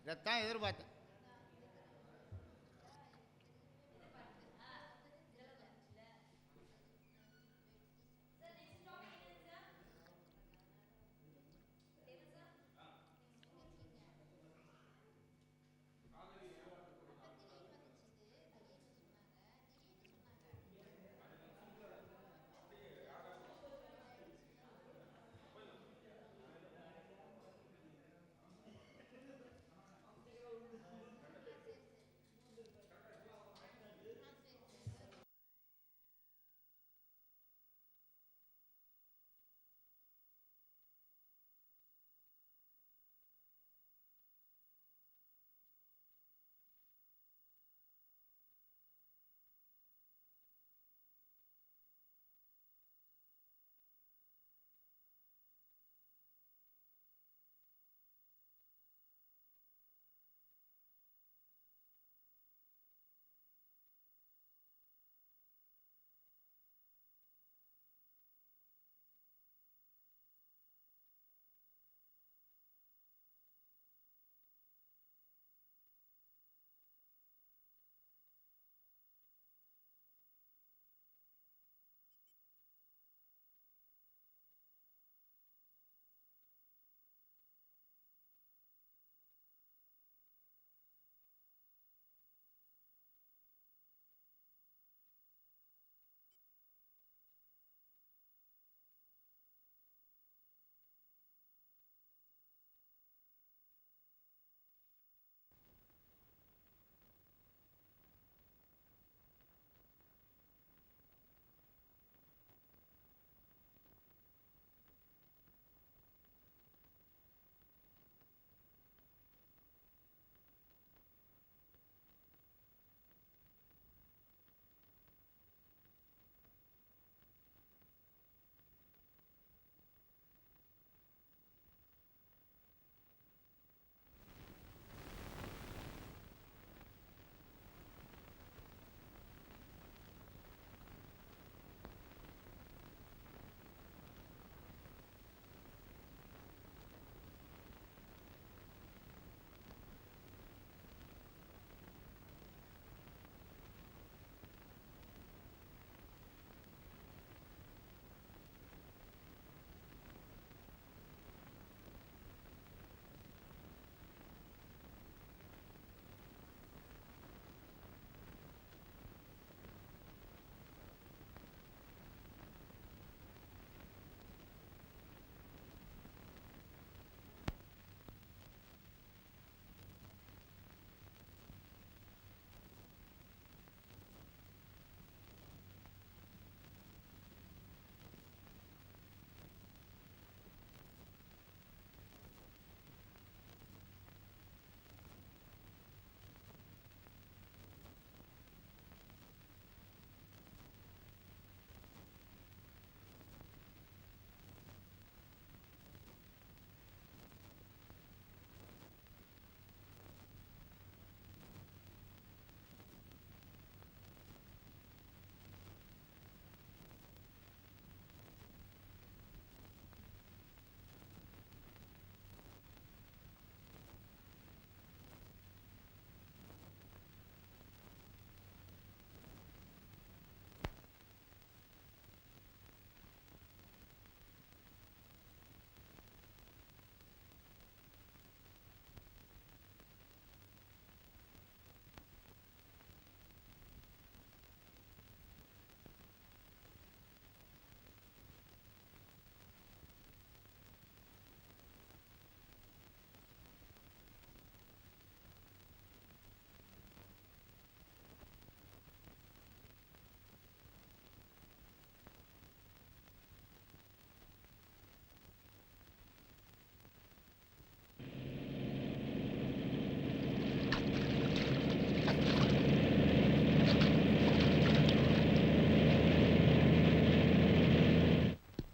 இதைத்தான் எதிர்பார்த்தேன்.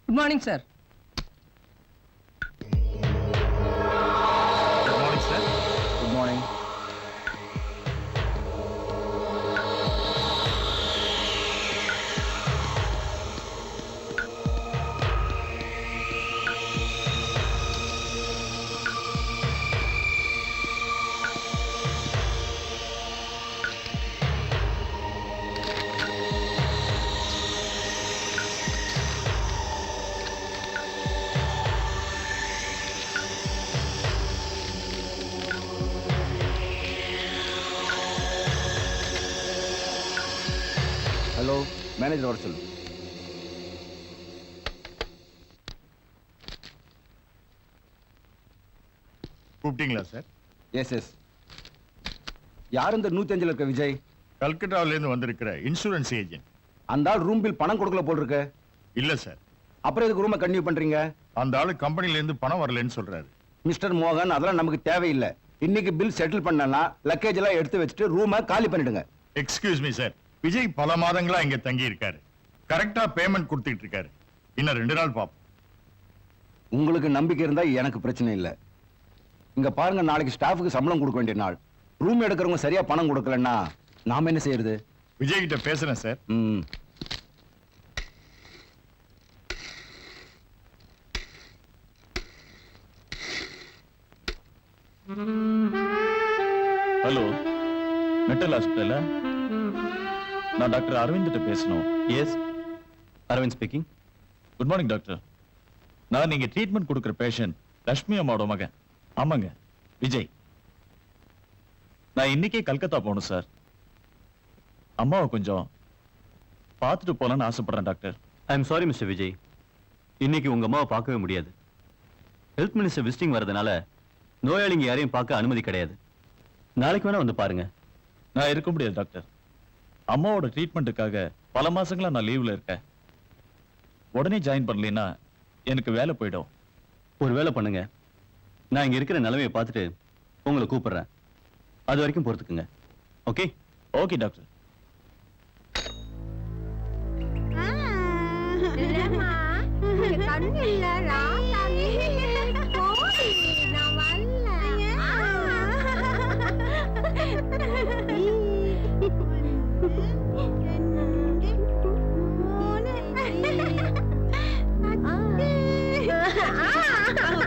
Good morning, sir. Good morning, sir. Good morning. Hello, manager வர சொல்லு. கூப்பிட்டீங்களா சார்? எஸ். யார் இந்த 105 இருக்க விஜய்? கல்கட்டாவில இருந்து வந்திருக்கிற இன்சூரன்ஸ் ஏஜென்ட். அந்த ஆள் ரூம் பில் பணம் கொடுக்கல போல் இருக்கு. இல்ல சார். அப்புறம் எதுக்கு ரூமை கன்டினியூ பண்றீங்க? அந்த ஆளு கம்பெனில இருந்து பணம் வரலன்னு சொல்றாரு. மிஸ்டர் மோகன், அதெல்லாம் நமக்கு தேவையில்லை. இன்னைக்கு பில் செட்டில் பண்ணலாம், லக்கேஜ் எல்லாம் எடுத்து வச்சுட்டு ரூமை காலி பண்ணிடுங்க. Excuse me sir. விஜய் பல மாதங்களா இங்க தங்கி இருக்காரு. கரெக்டா பேமெண்ட் கொடுத்துட்டு இருக்காரு. இன்னும் 2 நாள் பாப்போம். உங்களுக்கு நம்பிக்கை இருந்தா எனக்கு பிரச்சனை இல்லை. இங்க பாருங்க, நாளைக்கு ஸ்டாஃபுக்கு சம்பளம் கொடுக்க வேண்டிய நாள். ரூம் எடுக்கிறவங்க சரியா பணம் கொடுக்கலன்னா நாம என்ன செய்யறது? விஜய் கிட்ட பேசுறேன் சார். Hello, metal hospital. நான் டாக்டர் அரவிந்த் கிட்ட பேசணும். Yes, Aravind speaking. Good morning doctor. நான் நீங்க ட்ரீட்மெண்ட் கொடுக்குற பேஷண்ட் லட்சுமி அம்மாவோட மகன். ஆமாங்க, விஜய். நான் இன்னைக்கே கல்கத்தா போகணும் சார். அம்மாவை கொஞ்சம் பார்த்துட்டு போலான்னு ஆசைப்படுறேன் doctor. I am sorry mister Vijay, இன்னைக்கு உங்க அம்மாவை பார்க்கவே முடியாது. ஹெல்த் மினிஸ்டர் விசிட்டிங் வரதுனால நோயாளிங்க யாரையும் பார்க்க அனுமதி கிடையாது. நாளைக்கு வேணா வந்து பாருங்க. நான் இருக்க முடியாது டாக்டர். அம்மாவோட ட்ரீட்மெண்ட்டுக்காக பல மாசங்களா நான் லீவ்ல இருக்கேன். உடனே ஜாயின் பண்ணலைன்னா எனக்கு வேலை போயிடும். ஒரு வேலை பண்ணுங்க, நான் இங்க இருக்கிற நிலைமையை பார்த்துட்டு உங்களை கூப்பிடுறேன். அது வரைக்கும் பொறுத்துக்குங்க. ஓகே? Okay doctor.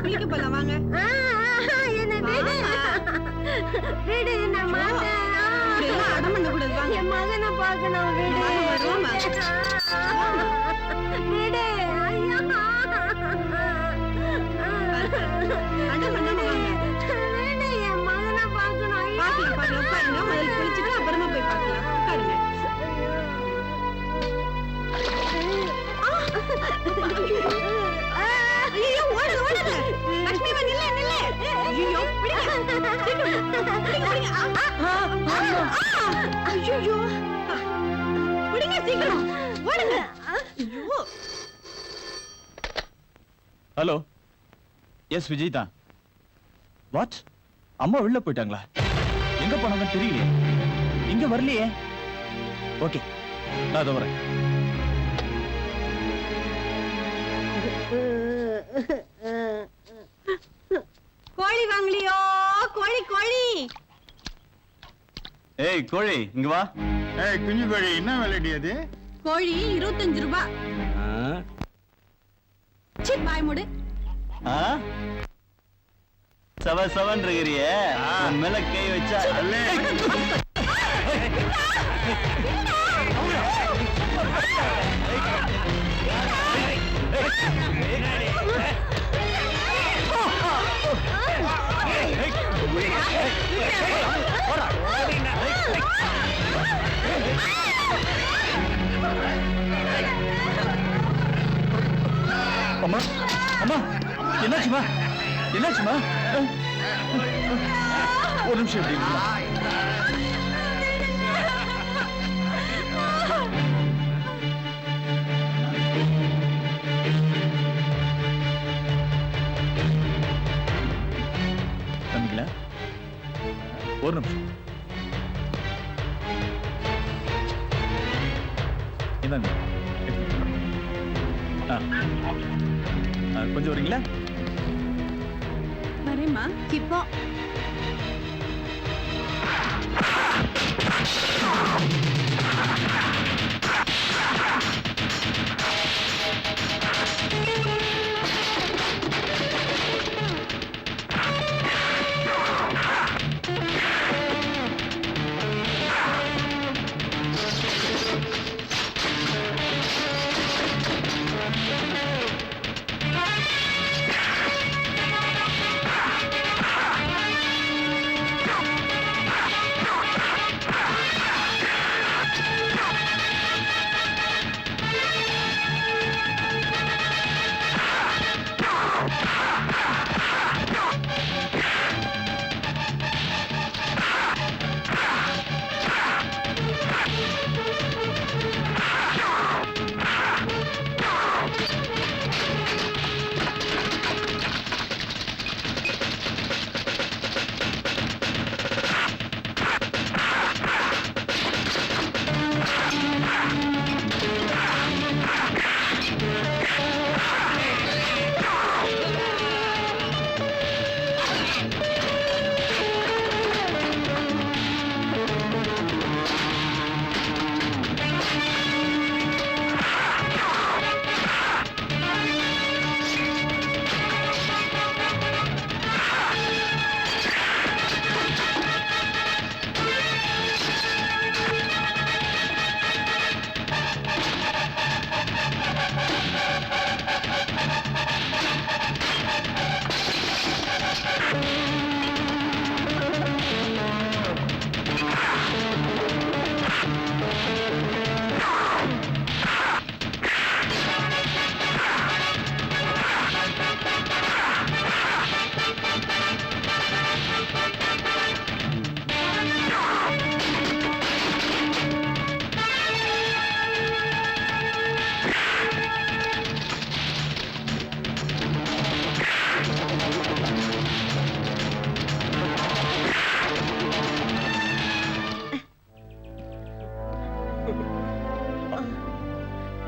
குளிக்க போலாம் வாங்க. அடம் பண்ண கூடாது வாங்க. என் மகனை பார்க்கணும். அடம் பண்ணாம வாங்க. என் மகனை பார்க்கணும். பாக்கலாம் உட்காருங்க. முதல்ல குளிச்சுட்டு அப்புறமா போய் பார்க்கலாம். உட்காருங்க. ஐயோ, ஓடுங்க ஓடுங்க. லட்சுமி அம்மா நில்ல நில்ல. ஐயோ, பிடிங்க. ஐயோ, பிடிங்க சீக்கிரம். ஓடுங்க. ஐயோ. ஹலோ, எஸ் விஜய் தான். வாட்? அம்மா வெளில போயிட்டாங்களா? எங்க போனாங்கன்னு தெரியலையே. இங்க வரலையே. ஓகே, நான் அதை வரேன். கோழி வாங்கலையோ? கோழி கோழி. ஏய் கோழி, இங்க வா. ஏய் குஞ்சு கோழி, என்ன விலைடி அது? கோழி 25 ரூபாய். சி, பாய் மூடு. சவன் இருக்கிறியே, உன் மேல கை வச்சா அம்மா, அம்மா, என்னாச்சுமா? என்னாச்சுமா? ஒரு நிமிஷம் எப்படி தம்பிங்களா, ஒரு நிமிஷம். இந்தாங்க. கொஞ்சம் வரீங்களா? வரேம்மா. இப்போ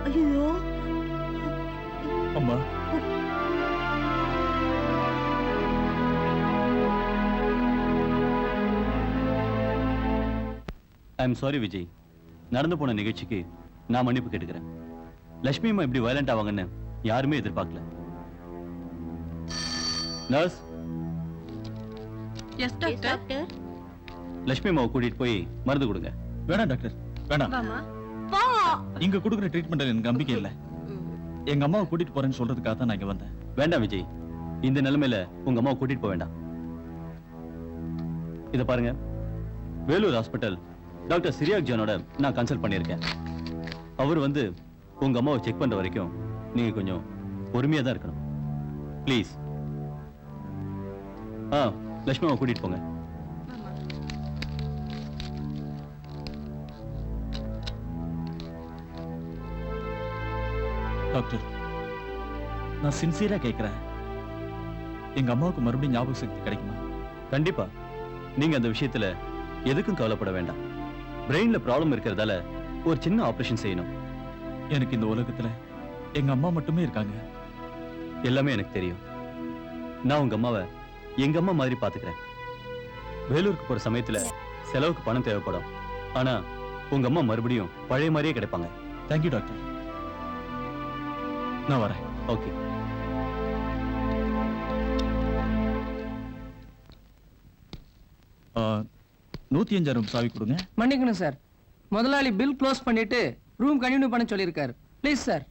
ஐயோ அம்மா ஐம் சாரி விஜய், நடந்து போன நிகழ்ச்சிக்கு நான் மன்னிப்பு கேட்டுக்கிறேன். லட்சுமி அம்மா இப்படி வயலண்ட் ஆவாங்கன்னு யாருமே எதிர்பார்க்கல. Nurse, yes doctor. Doctor Lakshmi அம்மாவை கூட்டிட்டு போய் மருந்து கொடுங்க. வேணாம் டாக்டர், வேணாம். வாமா. போ இங்க கொடுக்குற ட்ரீட்மெண்ட் எனக்கு நம்பிக்கை இல்ல. எங்க அம்மாவை கூட்டிட்டு போறேன்னு சொல்றதுக்காக தான் நான் இங்க வந்தேன். வேண்டாம் விஜய், இந்த நிலைமையில உங்க அம்மாவை கூட்டிட்டு போக வேண்டாம். இத பாருங்க, வேலூர் ஹாஸ்பிட்டல் டாக்டர் சிரியாக் ஜானோட நான் கன்சல்ட் பண்ணியிருக்கேன். அவர் வந்து உங்க அம்மாவை செக் பண்ற வரைக்கும் நீங்க கொஞ்சம் பொறுமையா தான் இருக்கணும். ப்ளீஸ். லட்சுமி அம்மா கூட்டிட்டு போங்க. டாக்டர், நான் சின்சியரா கேட்கிறேன், எங்க அம்மாவுக்கு மறுபடியும் ஞாபக சக்தி கிடைக்குமா? கண்டிப்பா. நீங்க அந்த விஷயத்துல எதுக்கும் கவலைப்பட வேண்டாம். பிரெயின்ல ப்ராப்ளம் இருக்கிறதால ஒரு சின்ன ஆபரேஷன் செய்யணும். எனக்கு இந்த உலகத்துல எங்க அம்மா மட்டுமே இருக்காங்க. எல்லாமே எனக்கு தெரியும். நான் உங்க அம்மாவை எங்க அம்மா மாதிரி பாத்துக்கிறேன். வேலூருக்கு போற சமயத்துல செலவுக்கு பணம் தேவைப்படும். ஆனா உங்க அம்மா மறுபடியும் பழைய மாதிரியே கிடைப்பாங்க. தேங்க்யூ டாக்டர், நான் வரேன். ஓகே. ஆ, 105 ரூம் சாவி கொடுங்க. மன்னிக்கணும் சார், முதலாளி பில் க்ளோஸ் பண்ணிட்டு ரூம் கண்டினியூ பண்ண சொல்லியிருக்காரு. Please sir.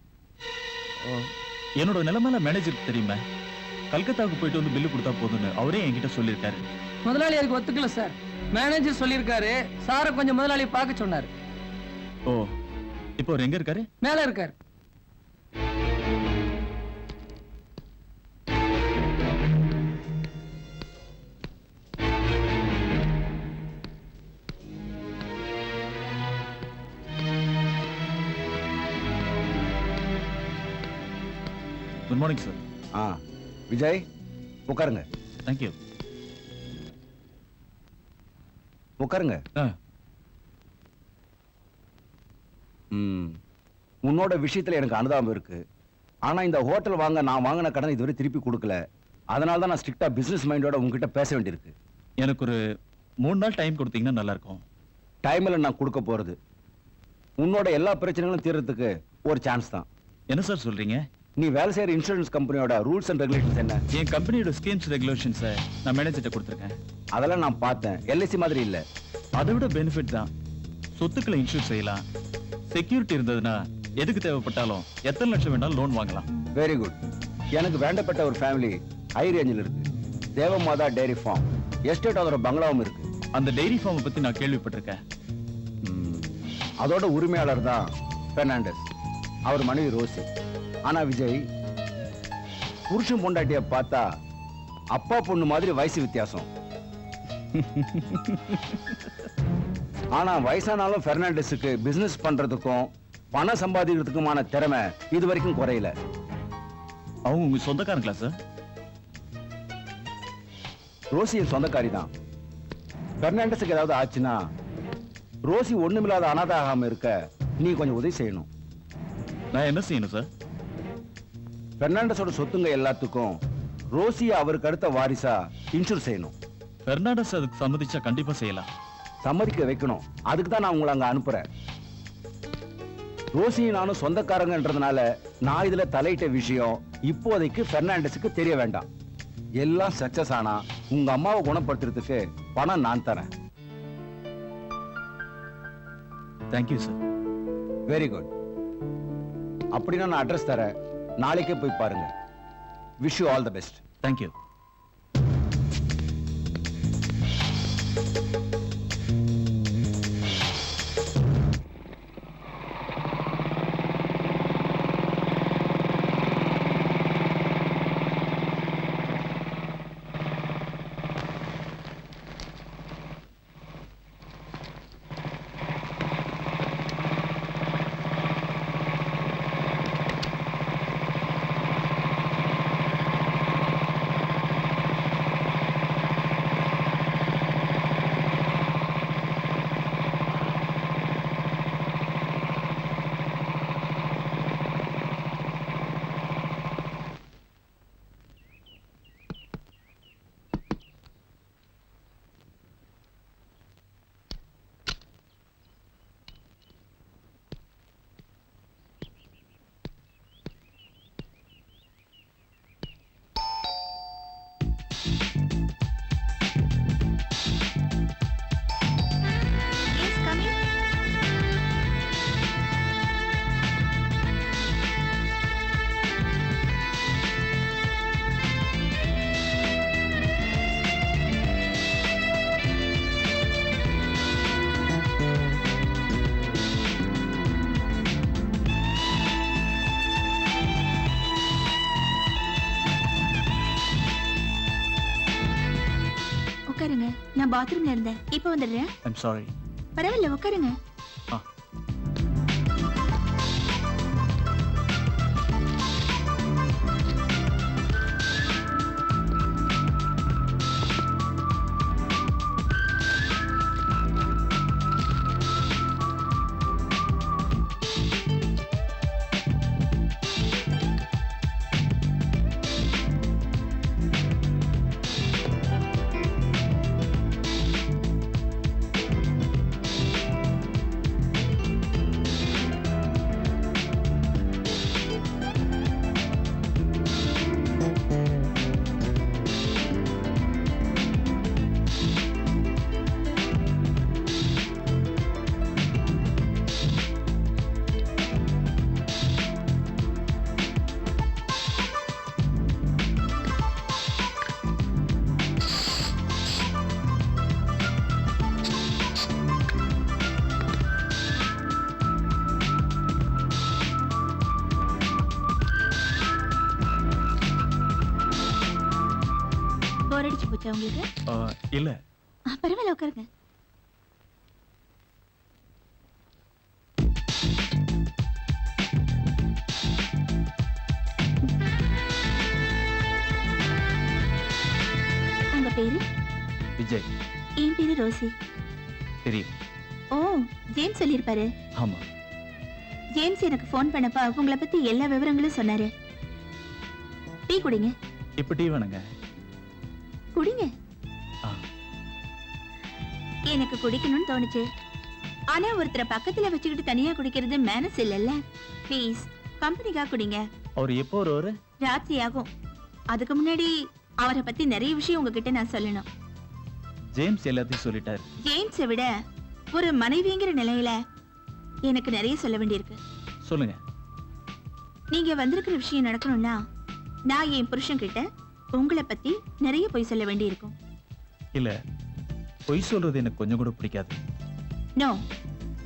என்னோட நிலைமையில மேனேஜருக்கு தெரியுமா? கல்கத்தாவுக்கு போயிட்டு வந்து பில்லு கொடுத்தா போதும்னு அவரே என்கிட்ட சொல்லியிருக்காரு. முதலாளி அதுக்கு ஒத்துக்கல சார். மேனேஜர் சொல்லியிருக்காரு, சாரை கொஞ்சம் முதலாளி பார்க்க சொன்னாரு. ஓ, இப்போ அவர் எங்க இருக்காரு? மேல இருக்காரு. Good morning sir. விஜய், உட்காருங்க. தேங்க்யூ. உட்காருங்க. உன்னோட விஷயத்துல எனக்கு அனுதாபம் இருக்கு. ஆனா இந்த ஹோட்டல் வாங்க நான் வாங்கின கடன் இதுவரை திருப்பி கொடுக்கல. அதனால தான் நான் ஸ்ட்ரிக்டா பிசினஸ் மைண்டோட உங்ககிட்ட பேச வேண்டியிருக்கு. எனக்கு ஒரு 3 நாள் டைம் கொடுத்தீங்கன்னா நல்லா இருக்கும். டைம்ல நான் கொடுக்க போறது உன்னோட எல்லா பிரச்சனைகளும் தீர்றதுக்கு ஒரு சான்ஸ் தான். என்ன சார் சொல்றீங்க? நீ வேலை செய்யற இன்சூரன்ஸ் கம்பெனியோட ரூல்ஸ் அண்ட் ரெகுலேஷன்ஸ் என்ன? என் கம்பெனியோட ஸ்கீம்ஸ் ரெகுலேஷன்ஸை நான் மேனேஜர்கிட்ட கொடுத்துருக்கேன். அதெல்லாம் நான் பார்த்தேன். எல்ஐசி மாதிரி இல்ல. அதை விட பெனிஃபிட் தான். சொத்துக்களை இன்சூர் செய்யலாம். செக்யூரிட்டி இருந்ததுன்னா எதுக்கு தேவைப்பட்டாலும் எத்தனை லட்சம் வேணாலும் லோன் வாங்கலாம். Very good. எனக்கு வேண்டப்பட்ட ஒரு ஃபேமிலி ஹை ரேஞ்சில் இருக்கு. தேவமாதா டெய்ரி ஃபார்ம் எஸ்டேட் அதோட பங்களாவும் இருக்கு. அந்த டெய்ரி ஃபார்மை பத்தி நான் கேள்விப்பட்டிருக்கேன். அதோட உரிமையாளர் தான் பெர்னாண்டஸ், அவர் மனைவி ரோசி. ஆனா விஜய், புருஷன் பொண்டாட்டிய பார்த்தா அப்பா பொண்ணு மாதிரி வயசு வித்தியாசம். ஆனா வயசானாலும் பெர்னாண்டஸுக்கு பிசினஸ் பண்றதுக்கும் பணம் சம்பாதிக்கிறதுக்குமான திறமை இது வரைக்கும் குறையல. அவங்க உங்க சொந்தக்காரங்களா சார்? ரோசி என் சொந்தக்காரி தான். பெர்னாண்டஸுக்கு ஏதாவது ஆச்சுன்னா ரோசி ஒண்ணுமில்லாத அனாதை ஆகாம இருக்க நீ கொஞ்சம் உதவி செய்யணும். நான் என்ன செய்யணும் சார்? பெர்னாண்டஸோட சொத்துங்க எல்லாத்துக்கும் ரோசியை அவருக்கு அடுத்த வாரிசா இன்சூர் செய்யணும். பெர்னாண்டஸ் அதுக்கு சம்மதிச்சா கண்டிப்பா செய்யலாம். சம்மதிக்க வைக்கணும். அதுக்கு தான் நான் உங்களை அங்க அனுப்புறேன். ரோசியும் நானும் சொந்தக்காரங்கன்றதுனால நான் இதுல தலையிட்ட விஷயம் இப்போதைக்கு பெர்னாண்டஸுக்கு தெரிய வேண்டாம். எல்லாம் சக்சஸ் ஆனா உங்க அம்மாவை குணப்படுத்துறதுக்கு பணம் நான் தரேன். Thank you sir. Very good. அப்படின்னா நான் அட்ரஸ் தரேன். நாளைக்கே போய் பாருங்க. Wish you all the best. Thank you. Yes, come in. உட்காருங்க. நான் பாத்ரூம்ல இருந்தேன். இப்போ வந்துடுறேன். I'm sorry. பரவாயில்ல, உட்காருங்க. ஆ. போர் அடிச்சு போச்சா உங்களுக்கு? இல்ல. பரவாயில்ல, உட்காருங்க. உங்க பேரு? விஜய். என் பேரு ரோசி. தெரியும். ஓ, ஜேம்ஸ் சொல்லியிருப்பாரு. ஆமா. ஜேம்ஸ் எனக்கு ஃபோன் பண்ணப்ப உங்களை பத்தி எல்லா விவரங்களும் சொன்னாரு. டீ குடிங்க. இப்ப டீ வேணுங்க. குடிங்க. ஆ. எனக்கு குடிக்கணும்னு தோணுச்சு. ஆனா ஒருத்தரை பக்கத்துல வச்சுக்கிட்டு தனியா குடிக்கிறது மேனஸ் இல்லல்ல. ப்ளீஸ் கம்பெனிக்காக குடிங்க. அவர் எப்போ வருவாரு? ராத்திரி ஆகும். அதுக்கு முன்னாடி அவரை பத்தி நிறைய விஷயம் உங்ககிட்ட நான் சொல்லணும். ஜேம்ஸ் எல்லாத்தையும் சொல்லிட்டாரு. ஜேம்ஸை விட ஒரு மனைவிங்கிற நிலையில எனக்கு நிறைய சொல்ல வேண்டியிருக்கு. சொல்லுங்க. நீங்க வந்திருக்கிற விஷயம் நடக்கணும்னா நான் என் புருஷன் கிட்ட உங்களை பத்தி நிறைய பொய் சொல்ல வேண்டியிருக்கும். இல்ல, பொய் சொல்றது எனக்கு கொஞ்சம் கூட பிடிக்காது. நோ,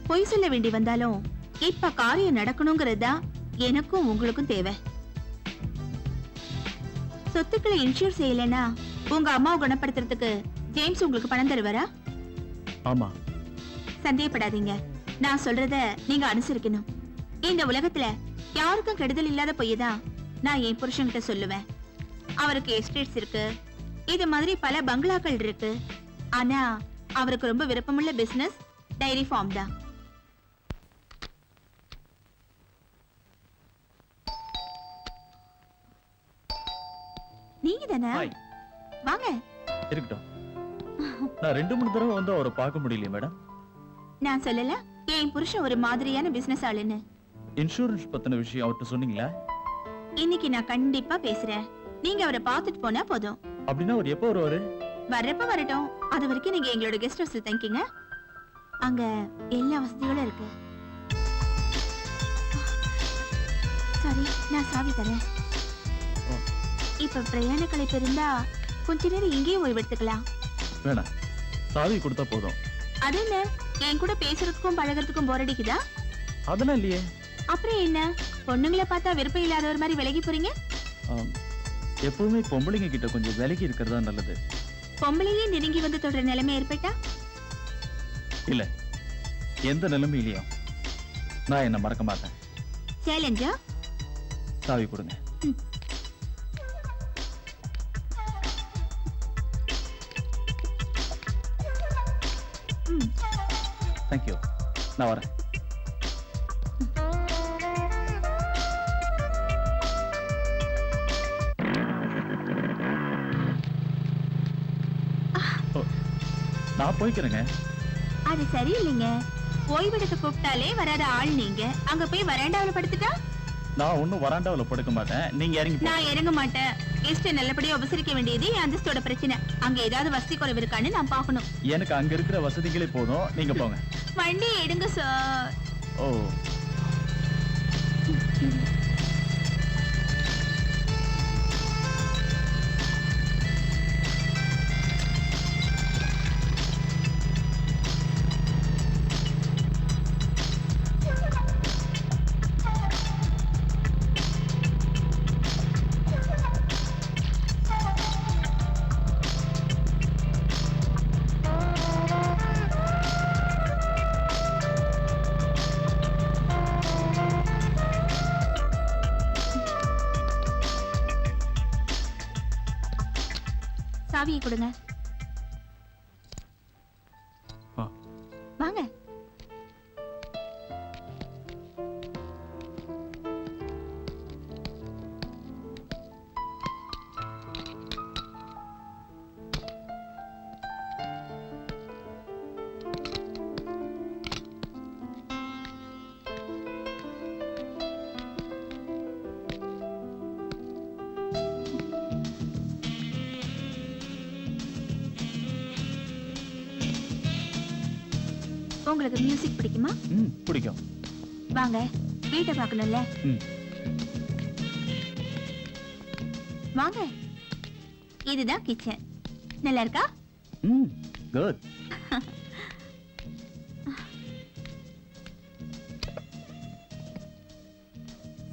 பொய் சொல்ல வேண்டி வந்தாலும் இப்ப காரியம் நடக்கணுங்கிறது தான் எனக்கும் உங்களுக்கும் தேவை. சொத்துக்களை இன்சூர் செய்யலைன்னா உங்க அம்மாவை குணப்படுத்துறதுக்கு ஜேம்ஸ் உங்களுக்கு பணம் தருவாரா? ஆமா, சந்தேகப்படாதீங்க. நான் சொல்றத நீங்க அனுசரிக்கணும். இந்த உலகத்துல யாருக்கும் கெடுதல் இல்லாத பொய்யை தான் நான் என் புருஷன்கிட்ட சொல்லுவேன். அவருக்கு எஸ்டேட்ஸ் இருக்கு, இது மாதிரி பல பங்களாக்கள் இருக்கு. ஆனா அவருக்கு ரொம்ப விருப்பமுள்ள பிசினஸ் டைரி ஃபார்ம் தான். நீங்க தானே? Hi. வாங்க. இருக்கட்டும். நான் 2-3 தடவை வந்து அவரை பார்க்க முடியலையே மேடம். நான் சொல்லல என் புருஷன் ஒரு மாதிரியான பிசினஸ் ஆளுன்னு. இன்சூரன்ஸ் பத்தின விஷயம் அவர்கிட்ட சொன்னீங்களா? இன்னைக்கு நான் கண்டிப்பா பேசுறேன். நீங்க அவரை பார்த்துட்டு போனா போதும். அப்படின்னா அவர் எப்போ வருவாரு? வர்றப்ப வரட்டும். அது வரைக்கும் நீங்க எங்களோட கெஸ்ட் ஹவுஸ்ல தங்கிங்க. அங்க எல்லா வசதிகளும் இருக்கு. சாரி, நான் சாவி தரேன். ஓ. இப்ப பிரயாண களைப்பு இருந்தா கொஞ்ச நேரம் இங்கேயே ஓய்வு எடுத்துக்கலாம். வேணாம், சாவி கொடுத்தா போதும். அது என்ன, என் கூட பேசுறதுக்கும் பழகிறதுக்கும் போர் அடிக்குதா? அதெல்லாம் இல்லையே. அப்புறம் என்ன, பொண்ணுங்களை பார்த்தா விருப்பம் இல்லாதவர் மாதிரி விலகி போறீங்க? ஆம், எப்பவுமே பொம்பளைங்க கிட்ட கொஞ்சம் விலகி இருக்கிறதா நல்லது. பொம்பளையே நெருங்கி வந்து தொடர நிலைமை ஏற்பட்டா? இல்ல, எந்த நிலைமையிலையும் நான் என்ன மறக்க மாட்டேன். சேலஞ்சா? சாவி கொடுங்க. தேங்க்யூ, நான் வரேன். ஓ, நான் போய்க்கிறேங்க. அது சரியில்லைங்க. ஓய்வெடுக்க கூப்பிட்டாலே வராத ஆள் நீங்க. அங்க போய் வராண்டாவில படுத்துட்டா? நான் ஒண்ணும் வராண்டாவில படுக்க மாட்டேன். நீங்க இறங்கி போ. நான் இறங்க மாட்டேன். கெஸ்ட நல்லபடியா உபசரிக்க வேண்டியது என் அந்தஸ்தோட பிரச்சனை. அங்க ஏதாவது வசதி குறைவு இருக்கான்னு நான் பார்க்கணும். எனக்கு அங்க இருக்கிற வசதிகளே போதும், நீங்க போங்க. வண்டி எடுங்க சார். ஓ, சாவியை கொடுங்க. ஆ. வாங்க. உங்களுக்கு மியூசிக் பிடிக்குமா? பிடிக்கும். வாங்க, வீட்டை பார்க்கணும்ல. ம். வாங்க. இதுதான் கிச்சன். நல்லா இருக்கா? குட்.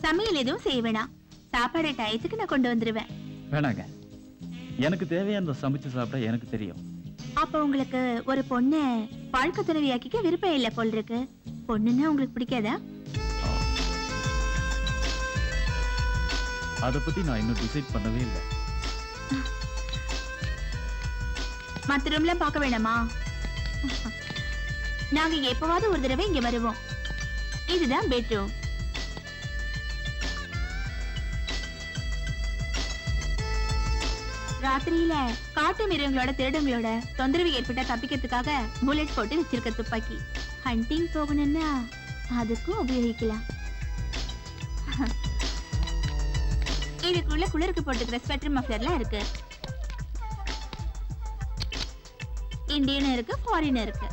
சமையல் எதுவும் செய்ய வேணாம். சாப்பாடு டயத்துக்கு நான் கொண்டு வந்துருவேன். வேணாங்க, எனக்கு தேவையான சமைச்சு சாப்பிட எனக்கு தெரியும். அப்ப உங்களுக்கு ஒரு பொண்ணு வாழ்க்கை துணைவியாக்கிக்க விருப்பம் இல்ல போல் இருக்கு. பொண்ணுன்னா உங்களுக்கு பிடிக்காதா? அத பத்தி நான் இன்னும் டிசைட் பண்ணவே இல்லை. மத்த ரூம்ல பார்க்க வேணாமா? நாங்க எப்பவாவது ஒரு தடவை இங்க வருவோம். இதுதான் பெட்ரூம். ராத்திரியில காட்டு மிருகங்களோட திருடங்களோட தொந்தரவு ஏற்பட்டா தப்பிக்கிறதுக்காக புல்லட் போட்டு வச்சிருக்க துப்பாக்கி. ஹண்டிங் போகணும்னா அதுக்கும் உபயோகிக்கலாம். இதுக்குள்ள குளிருக்கு போட்டுக்கிற ஸ்வெட்டர் மஃப்ளர்லாம் இருக்கு. இந்தியன் இருக்கு, ஃபாரின் இருக்கு.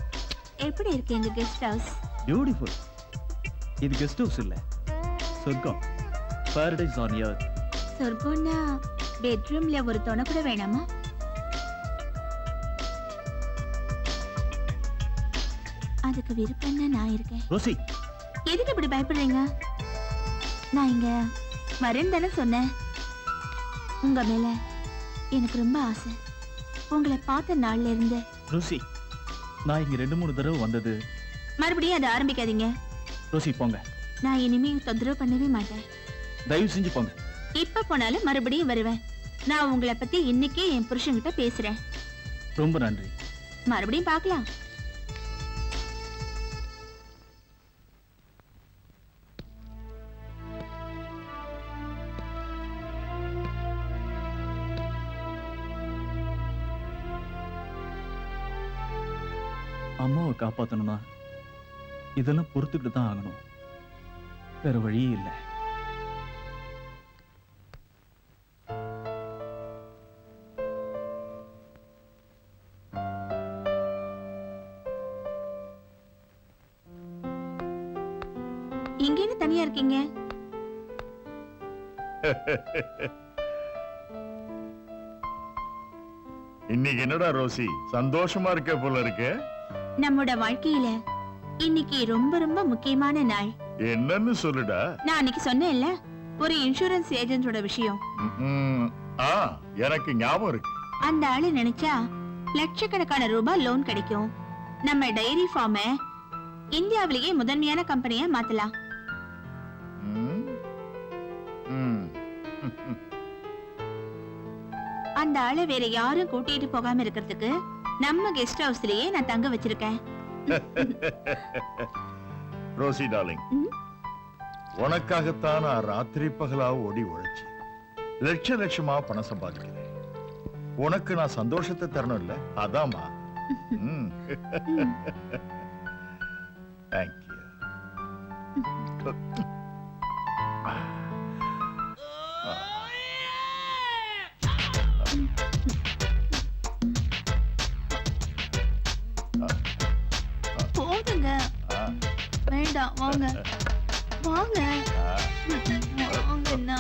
எப்படி இருக்கு எங்க கெஸ்ட் ஹவுஸ்? பியூட்டிஃபுல். இது கெஸ்ட் ஹவுஸ் இல்ல, சொர்க்கம். Paradise on earth. சொர்க்கம்னா பெட்ரூம்ல ஒரு துணை கூட வேணாமா? அதுக்கு விருப்பம்னா நான் இருக்கேன். ரோசி, எதுக்கு இப்படி பயப்படுறீங்க? நான் இங்க வரேன்னு தானே சொன்னேன். உங்க மேல எனக்கு ரொம்ப ஆசை. உங்களை பார்த்த நாள்ல இருந்து. ரோசி, நான் இங்க 2-3 தடவை வந்தது மறுபடியும் அதை ஆரம்பிக்காதீங்க. ரோசி போங்க, நான் இனிமே தொந்தரவு பண்ணவே மாட்டேன். தயவு செஞ்சு போங்க. இப்ப போனாலும் மறுபடியும் வருவேன். நான் உங்களை பத்தி இன்னைக்கே என் புருஷன்கிட்ட பேசுறேன். ரொம்ப நன்றி. மறுபடியும் பார்க்கலாம். அம்மாவை காப்பாத்தணும்னா இதெல்லாம் பொறுத்துக்கிட்டு தான் ஆகணும். வேற வழியே இல்லை. இங்க என்ன தனியா இருக்கீங்க? இன்னைக்கு என்னடா ரோசி சந்தோஷமா இருக்க போல இருக்கு. நம்மோட வாழ்க்கையில இன்னைக்கு ரொம்ப ரொம்ப முக்கியமான நாள். என்னன்னு சொல்லுடா. நான் அன்னைக்கு சொன்னேன்ல, ஒரு இன்சூரன்ஸ் ஏஜென்ட்டோட விஷயம். ம்ம். ஆ, எனக்கு ஞாபகம் இருக்கு. அந்த ஆளு நினைச்சா லட்சக்கணக்கான ரூபாய் லோன் கிடைக்கும். நம்ம டைரி ஃபார்ம இந்தியாவிலேயே முதன்மையான கம்பெனியா மாத்தலாம். ம். ம். அந்த ஆளை வேற யாரும் கூட்டிட்டு போகாம இருக்கிறதுக்கு நம்ம கெஸ்ட் ஹவுஸ்லயே நான் தங்க வச்சிருக்கேன். ரோசி டார்லிங், ம்? உனக்காகத்தான் நான் ராத்திரி பகலா ஓடி உழைச்சு லட்ச லட்சமா பணம் சம்பாதிக்கிறேன். உனக்கு நான் சந்தோஷத்தை தரணும் இல்ல, அதாம்மா. தேங்க்யூ. போதுங்க, வேண்டாம், வாங்க வாங்க வாங்கண்ணா.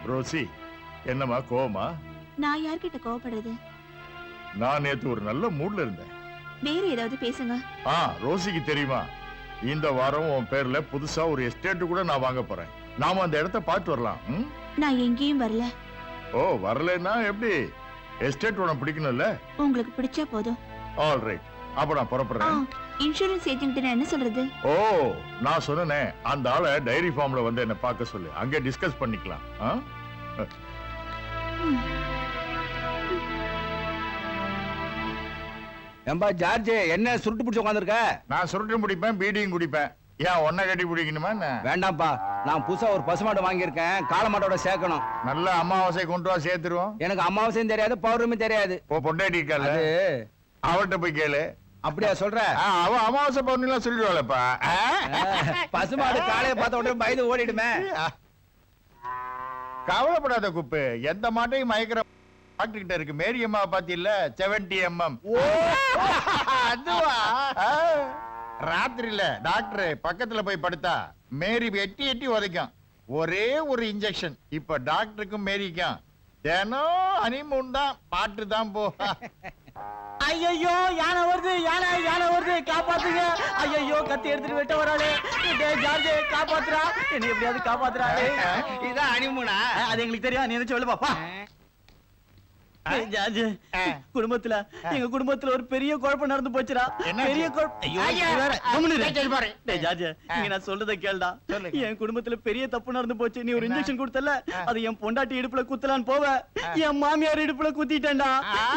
ரோசி, என்னம்மா கோவமா? நான் யார்கிட்ட கோவப்படுறது? நான் நேத்து ஒரு நல்ல மூட்ல இருந்தேன். வேற ஏதாவது பேசுங்க. ரோசிக்கு தெரியுமா, இந்த வாரம் உன் பேர்ல புதுசா ஒரு எஸ்டேட் கூட நான் வாங்க போறேன். நாம அந்த இடத்தை பார்த்து வரலாம். ம்? நான் எங்கேயும் வரல. ஓ, வரலன்னா எப்படி? எஸ்டேட் உனக்கு பிடிக்கணும்ல? உங்களுக்கு பிடிச்சா போதும். ஆல் ரைட், அப்ப நான் புறப்படுறேன். இன்சூரன்ஸ் ஏஜென்ட் என்ன சொல்றது? ஓ, நான் சொன்னேனே, அந்த ஆளை டைரி ஃபார்ம்ல வந்து என்ன பார்க்க சொல்லு, அங்க டிஸ்கஸ் பண்ணிக்கலாம். ஏம்பா ஜார்ஜ், என்ன சுருட்டு பிடிச்சு உட்காந்துருக்க? நான் சுருட்டு முடிப்பேன், பீடியும் குடிப்பேன். ஏன் ஒன்ன கட்டி பிடிக்கணுமா என்ன? வேண்டாம்ப்பா, நான் புதுசா ஒரு பசுமாடு வாங்கியிருக்கேன், காளமாட்டோட சேர்க்கணும். நல்ல அமாவாசை கொண்டு வா, சேர்த்துருவோம். எனக்கு அமாவாசையும் தெரியாது, பௌர்ணமி தெரியாது. பொண்டாட்டி இருக்கால, அது அவர்கிட்ட போய் கேளு. அப்படியா சொல்ற? அவ அமாவாசை பௌர்ணமி சொல்லிடுவாளப்பா. பசுமாடு காலையை பார்த்த உடனே பயந்து ஓடிடுமே. கவலைப்படாத குப்பு, எந்த மாட்டையும் மயக்கிற டாக்டர் கிட்ட இருக்கு. மேரி அம்மா பாத்தியில்ல, 70 mm. அதுவா? ராத்திரில டாக்டர் பக்கத்துல போய் படுத்தா மேரி எட்டி எட்டி உதைக்கும். ஒரே ஒரு இன்ஜெக்ஷன். இப்ப டாக்டருக்கும் மேரிக்கும் தினம் ஹனிமூன் தான், பாட்டு தான் போ. ஐயோ யானை வருது யானை வருது காப்பாத்துங்க ஐயோ கத்தி எடுத்துட்டு வெட்ட வராளே டேய் ஜார்ஜ் காப்பாத்துறா என்ன எப்படியாவது காப்பாத்துறா இதான் அனிமுனா அது எங்களுக்கு தெரியும் நீ என்ன சொல்லு பாப்பா ஜார்ஜ் குடும்பத்துல எங்க குடும்பத்துல ஒரு பெரிய குழப்பம் நடந்து போச்சுடா என்னாச்சு? பெரிய குழப்பம் ஐயோ ஐயா, நீ வேற கம்முனு இரு. சரி, பாரு. டேய் ஜார்ஜ் நீங்க நான் சொல்றத கேளுடா சொல்லுங்க. என் குடும்பத்துல பெரிய தப்பு நடந்து போச்சு நீ ஒரு என்ன? இன்ஜெக்ஷன் கொடுத்தல அது என் பொண்டாட்டி இடுப்புல குத்தலான்னு போவ என் மாமியார் இடுப்புல குத்திட்டேன்டா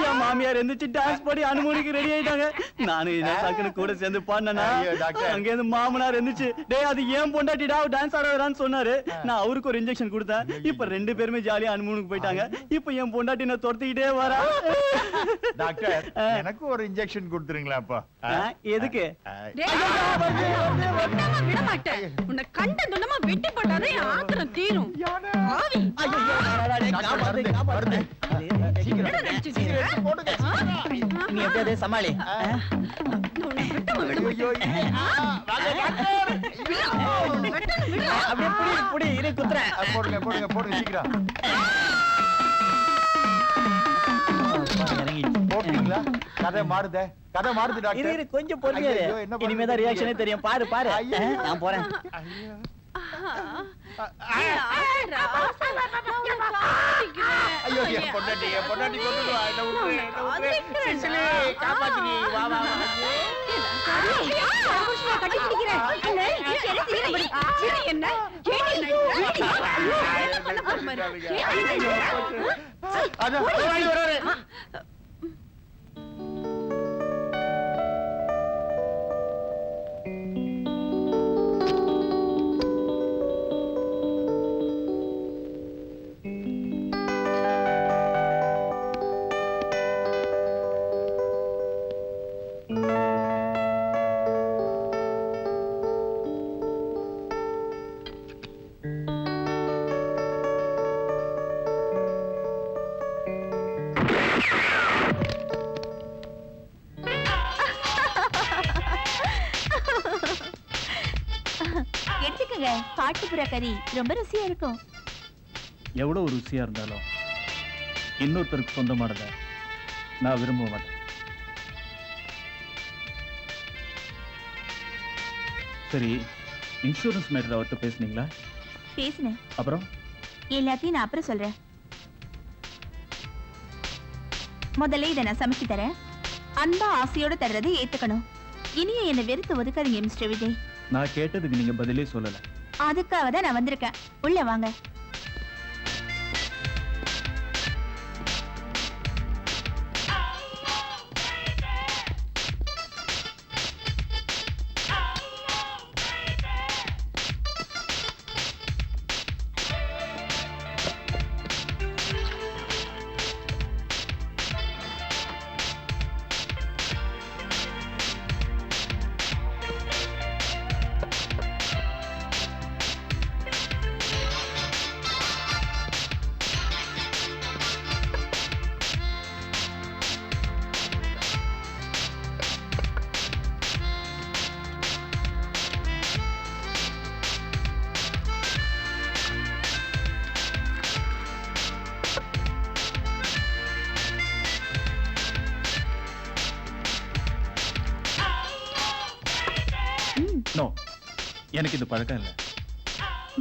என் மாமியார் எந்திரிச்சு டான்ஸ் பாடி அனுமதிக்கு ரெடி ஆயிட்டாங்க நானும் என்ன டக்குனு கூட சேர்ந்து பாடினா ஐயோ, டாக்டர். அங்க இருந்து மாமனார் எந்திரிச்சு டேய் அது ஏன் பொண்டாட்டிடா டான்ஸ் ஆடுறான்னு சொன்னாரு நான் அவருக்கு ஒரு இன்ஜெக்ஷன் கொடுத்தேன் இப்ப ரெண்டு பேருமே ஜாலியா அனுமதிக்கு போயிட்டாங்க இப்ப என் பொண்டாட்டி நான் துரத்திக்கிட்டே வரா டாக்டர் எனக்கு ஒரு இன்ஜெக்ஷன் கொடுத்துருங்களா அப்பா எதுக்கு விட மாட்டேன் உன்னை கண்ட துண்டமா வெட்டி போட்டாதான் என் ஆத்திரம் தீரும் ஆவி. என்னடா நினைச்சிட்டு இருக்க? நீ எப்படியாவது சமாளி உன்னை வெட்டாம விட மாட்டேன். அப்படியே புடி இரு குத்துறேன் போடுங்க சீக்கிரம் போட்டீங்களா கதை மாறுது இரு டாக்டர் இரு கொஞ்சம் பொறுமையா இரு. ஐயோ, என்ன பண்றது? இனிமேதான் ரியாக்ஷனே தெரியும் பாரு ஐயோ. நான் போறேன் ஐயோ என் பொண்டாட்டி கொண்டுடுவா என்ன விட்டுரு சிசிலி காப்பாத்தினி வா வா கட்டி பிடிக்கிறேன் என்ன அதான் வராரு எடுத்துக்கங்க காட்டுப்புற கறி ரொம்ப ருசியா இருக்கும். எவ்வளவு ருசியா இருந்தாலும் இன்னொருத்தருக்கு சொந்தமானத நான் விரும்ப மாட்டேன் சரி இன்சூரன்ஸ் மேட்டர் அவர்கிட்ட பேசுனீங்களா பேசுனேன். அப்புறம் எல்லாத்தையும் நான் அப்புறம் சொல்றேன். முதல்ல இதை நான் சமைச்சு தரேன். அன்பா ஆசையோட தர்றதை ஏத்துக்கணும். இனிய என்னை வெறுத்து ஒதுக்காதீங்க மிஸ்டர் விஜய். நான் கேட்டதுக்கு நீங்க பதிலே சொல்லல அதுக்காக தான் நான் வந்திருக்கேன். உள்ள வாங்க. நோ எனக்கு இது பழக்கம் இல்லை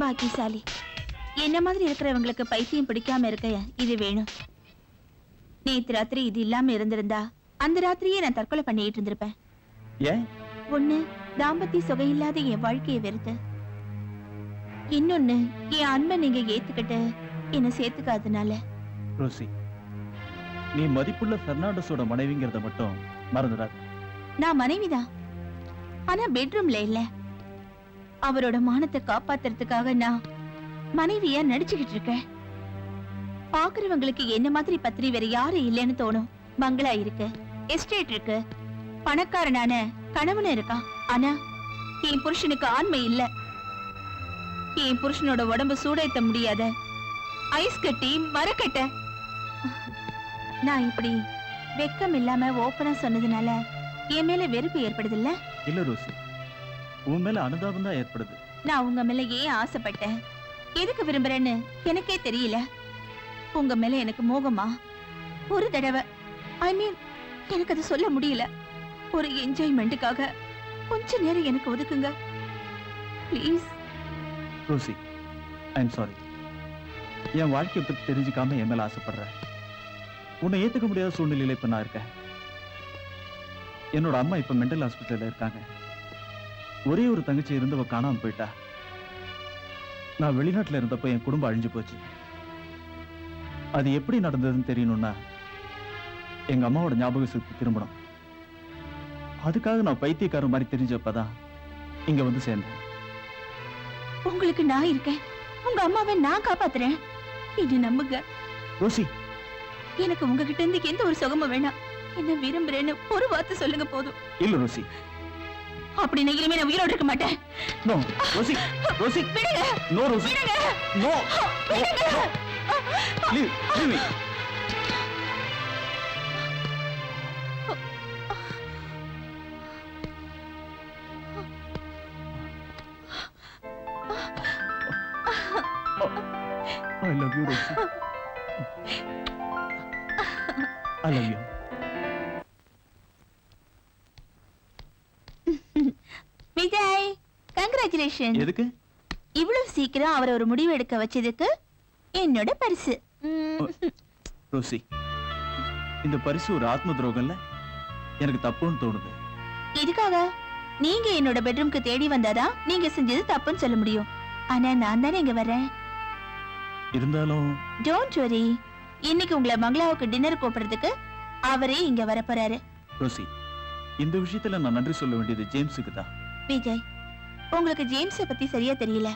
பாக்கியசாலி. என்ன மாதிரி இருக்கிறவங்களுக்கு பைத்தியம் பிடிக்காம இருக்க இது வேணும். நேத்து ராத்திரி இது இல்லாம இருந்திருந்தா அந்த ராத்திரியே நான் தற்கொலை பண்ணிட்டு இருந்திருப்பேன். ஏன் ஒண்ணு, தாம்பத்திய சுகம் இல்லாத என் வாழ்க்கையை வெறுத்து. இன்னொன்னு, என் அன்பை நீங்க ஏத்துக்கிட்டு என்ன சேர்த்துக்காதனால. ரோசி நீ மதிப்புள்ள பெர்னாண்டஸோட மனைவிங்கிறத மட்டும் மறந்துடாத நான் மனைவிதான், ஆனா பெட்ரூம்ல இல்ல. அவரோட மானத்தை காப்பாத்துறதுக்காக நான் மனைவியா நடிச்சுக்கிட்டு இருக்கேன். பாக்குறவங்களுக்கு என்ன மாதிரி பத்திரி வேற யாரும் இல்லைன்னு தோணும். பங்களா இருக்கு, எஸ்டேட் இருக்கு, பணக்காரனான கணவன் இருக்கான். ஆனா என் புருஷனுக்கு ஆண்மை இல்ல. என் புருஷனோட உடம்பு சூடேத்த முடியாத ஐஸ் கட்டி மரக்கட்ட. நான் இப்படி வெக்கம் இல்லாம ஓப்பனா சொன்னதுனால என் மேல வெறுப்பு ஏற்படுது. இல்ல ரோசி, உன் மேல அனுதாபம் தான் ஏற்படுது. நான் உங்க மேல ஏன் ஆசைப்பட்டேன், எதுக்கு விரும்புறேன்னு எனக்கே தெரியல. உங்க மேல எனக்கு மோகமா? ஒரு தடவை, ஐ மீன் எனக்கு அது சொல்ல முடியல. ஒரு என்ஜாய்மெண்ட்டுக்காக கொஞ்ச நேரம் எனக்கு ஒதுக்குங்க ப்ளீஸ். Rosie, I'm sorry. என் வாழ்க்கையை பத்தி தெரிஞ்சுக்காம என் மேல ஆசைப்படுறேன். உன்னை ஏத்துக்க முடியாத சூழ்நிலையில இப்ப நான் இருக்கேன். என்னோட அம்மா இப்ப மென்டல் ஹாஸ்பிட்டல்ல இருக்காங்க. ஒரே ஒரு தங்கச்சி இருந்தவ காணாம போயிட்டா. நான் வெளிநாட்டுல இருந்தப்ப என் குடும்பம் அழிஞ்சு போச்சு. அது எப்படி நடந்ததுன்னு தெரியணும்னா எங்க அம்மாவோட ஞாபக சக்தி திரும்பணும். அதுக்காக நான் பைத்தியக்காரன் மாதிரி தெரிஞ்சப்பதான் இங்க வந்து சேர்ந்தேன். உங்களுக்கு நான் இருக்கேன். உங்க அம்மாவை நான் காப்பாத்துறேன். என்ன நம்புங்க. ரோசி, எனக்கு உங்ககிட்ட இருந்து எந்த ஒரு சுகமும் வேணாம். என்ன விரும்புறேன்னு ஒரு வார்த்தை சொல்லுங்க போதும். இல்ல ரோசி. அப்படின்னு இனிமே நான் உயிரோட இருக்க மாட்டேன். நோ ரோசி, ரோசி விடுங்க. நோ ரோசி, விடுங்க. நோ விடுங்க. Leave me. I love you, Rosie. I love you. Vijay, congratulation. எதுக்கு? இவ்வளவு சீக்கிரம் அவரை ஒரு முடிவு எடுக்க வச்சதுக்கு என்னோட பரிசு. ரோசி, இந்த பரிசு ஒரு ஆத்ம துரோகம்ல. எனக்கு தப்புன்னு தோணுது. இதுக்காக நீங்க என்னோட பெட்ரூம்க்கு தேடி வந்தாதான் நீங்க செஞ்சது தப்புன்னு சொல்ல முடியும். ஆனா நான் தானே இங்க வரேன். இருந்தாலும் டோன்ட் வரி. இன்னைக்கு உங்களை பங்களாவுக்கு டின்னர் கூப்பிடுறதுக்கு அவரே இங்க வர போறாரு. ரோசி, இந்த விஷயத்துல நான் நன்றி சொல்ல வேண்டியது ஜேம்ஸுக்கு தான். விஜய், உங்களுக்கு ஜேம்ஸ பத்தி சரியா தெரியல.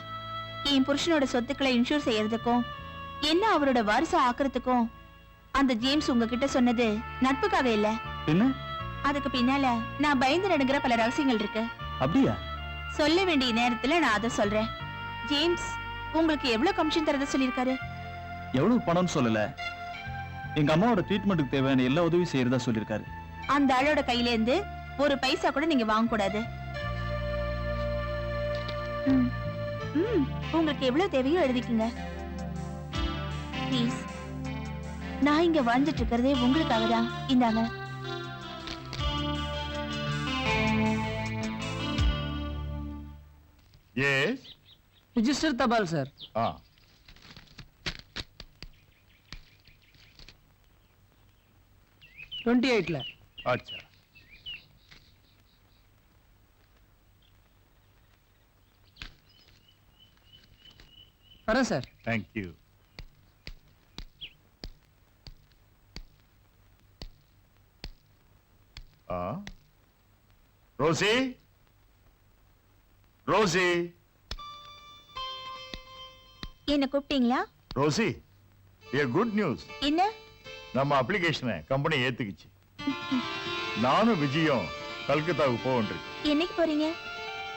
என் புருஷனோட சொத்துக்களை இன்சூர் செய்யறதுக்கும் என்ன அவரோட வாரிசா ஆக்குறதுக்கும் அந்த ஜேம்ஸ் உங்ககிட்ட சொன்னது நட்புக்காக இல்ல. என்ன? அதுக்கு பின்னால நான் பயந்து நடுங்கிற பல ரகசியங்கள் இருக்கு. அப்படியா? சொல்ல வேண்டிய நேரத்துல நான் அதை சொல்றேன். ஜேம்ஸ் உங்களுக்கு எவ்வளவு கமிஷன் தரத சொல்லிருக்காரு? எவ்வளவு பணம்னு சொல்லல. எங்க அம்மாவோட ட்ரீட்மெண்ட்டுக்கு தேவையான எல்லா உதவியும் செய்யறதா சொல்லிருக்காரு. அந்த ஆளோட கையில இருந்து ஒரு பைசா கூட நீங்க வாங்க கூடாது. உங்களுக்கு எவ்வளவு தேவையோ எழுதிக்கங்க ப்ளீஸ். நான் இங்க வாழ்ந்துட்டு இருக்கிறதே உங்களுக்காக தான். இந்தாங்க. எஸ். ரிஜிஸ்டர் தபால் சார். 28ல. अच्छा. வரேன் sir. Thank you. Rosie, Rosie. என்ன கூப்பிட்டீங்களா? Rosie, a good news. என்ன? நம்ம அப்ளிகேஷனை கம்பெனி ஏத்துக்குச்சு. நானும் விஜயும் கல்கத்தாவுக்கு போகணும். என்னைக்கு போறீங்க?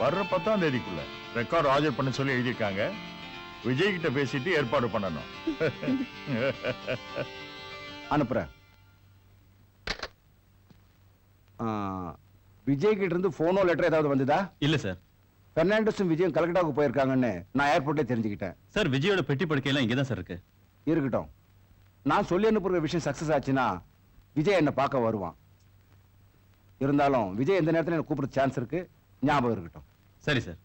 வர்ற 10ஆம் தேதிக்குள்ள ரெக்கார்ட் ஆஜர் பண்ண சொல்லி எழுதியிருக்காங்க. விஜய் கிட்ட பேசிட்டு ஏற்பாடு பண்ணணும். அனுப்புறேன். விஜய் கிட்ட இருந்து போனோ லெட்டர் ஏதாவது வந்ததா? இல்ல சார். பெர்னாண்டஸும் விஜயும் கல்கட்டாவுக்கு போயிருக்காங்கன்னு நான் ஏர்போர்ட்ல தெரிஞ்சுக்கிட்டேன். சார், விஜயோட பெட்டி படுக்கையெல்லாம் இங்கதான் சார் இருக்கு. இருக்கட்டும். நான் சொல்லி அனுப்புற விஷயம் சக்சஸ் ஆச்சுன்னா விஜய் என்ன பார்க்க வருவான். இருந்தாலும் விஜய் எந்த நேரத்துல என்ன கூப்பிடுற சான்ஸ் இருக்கு, ஞாபகம் இருக்கட்டும். சரி சார்.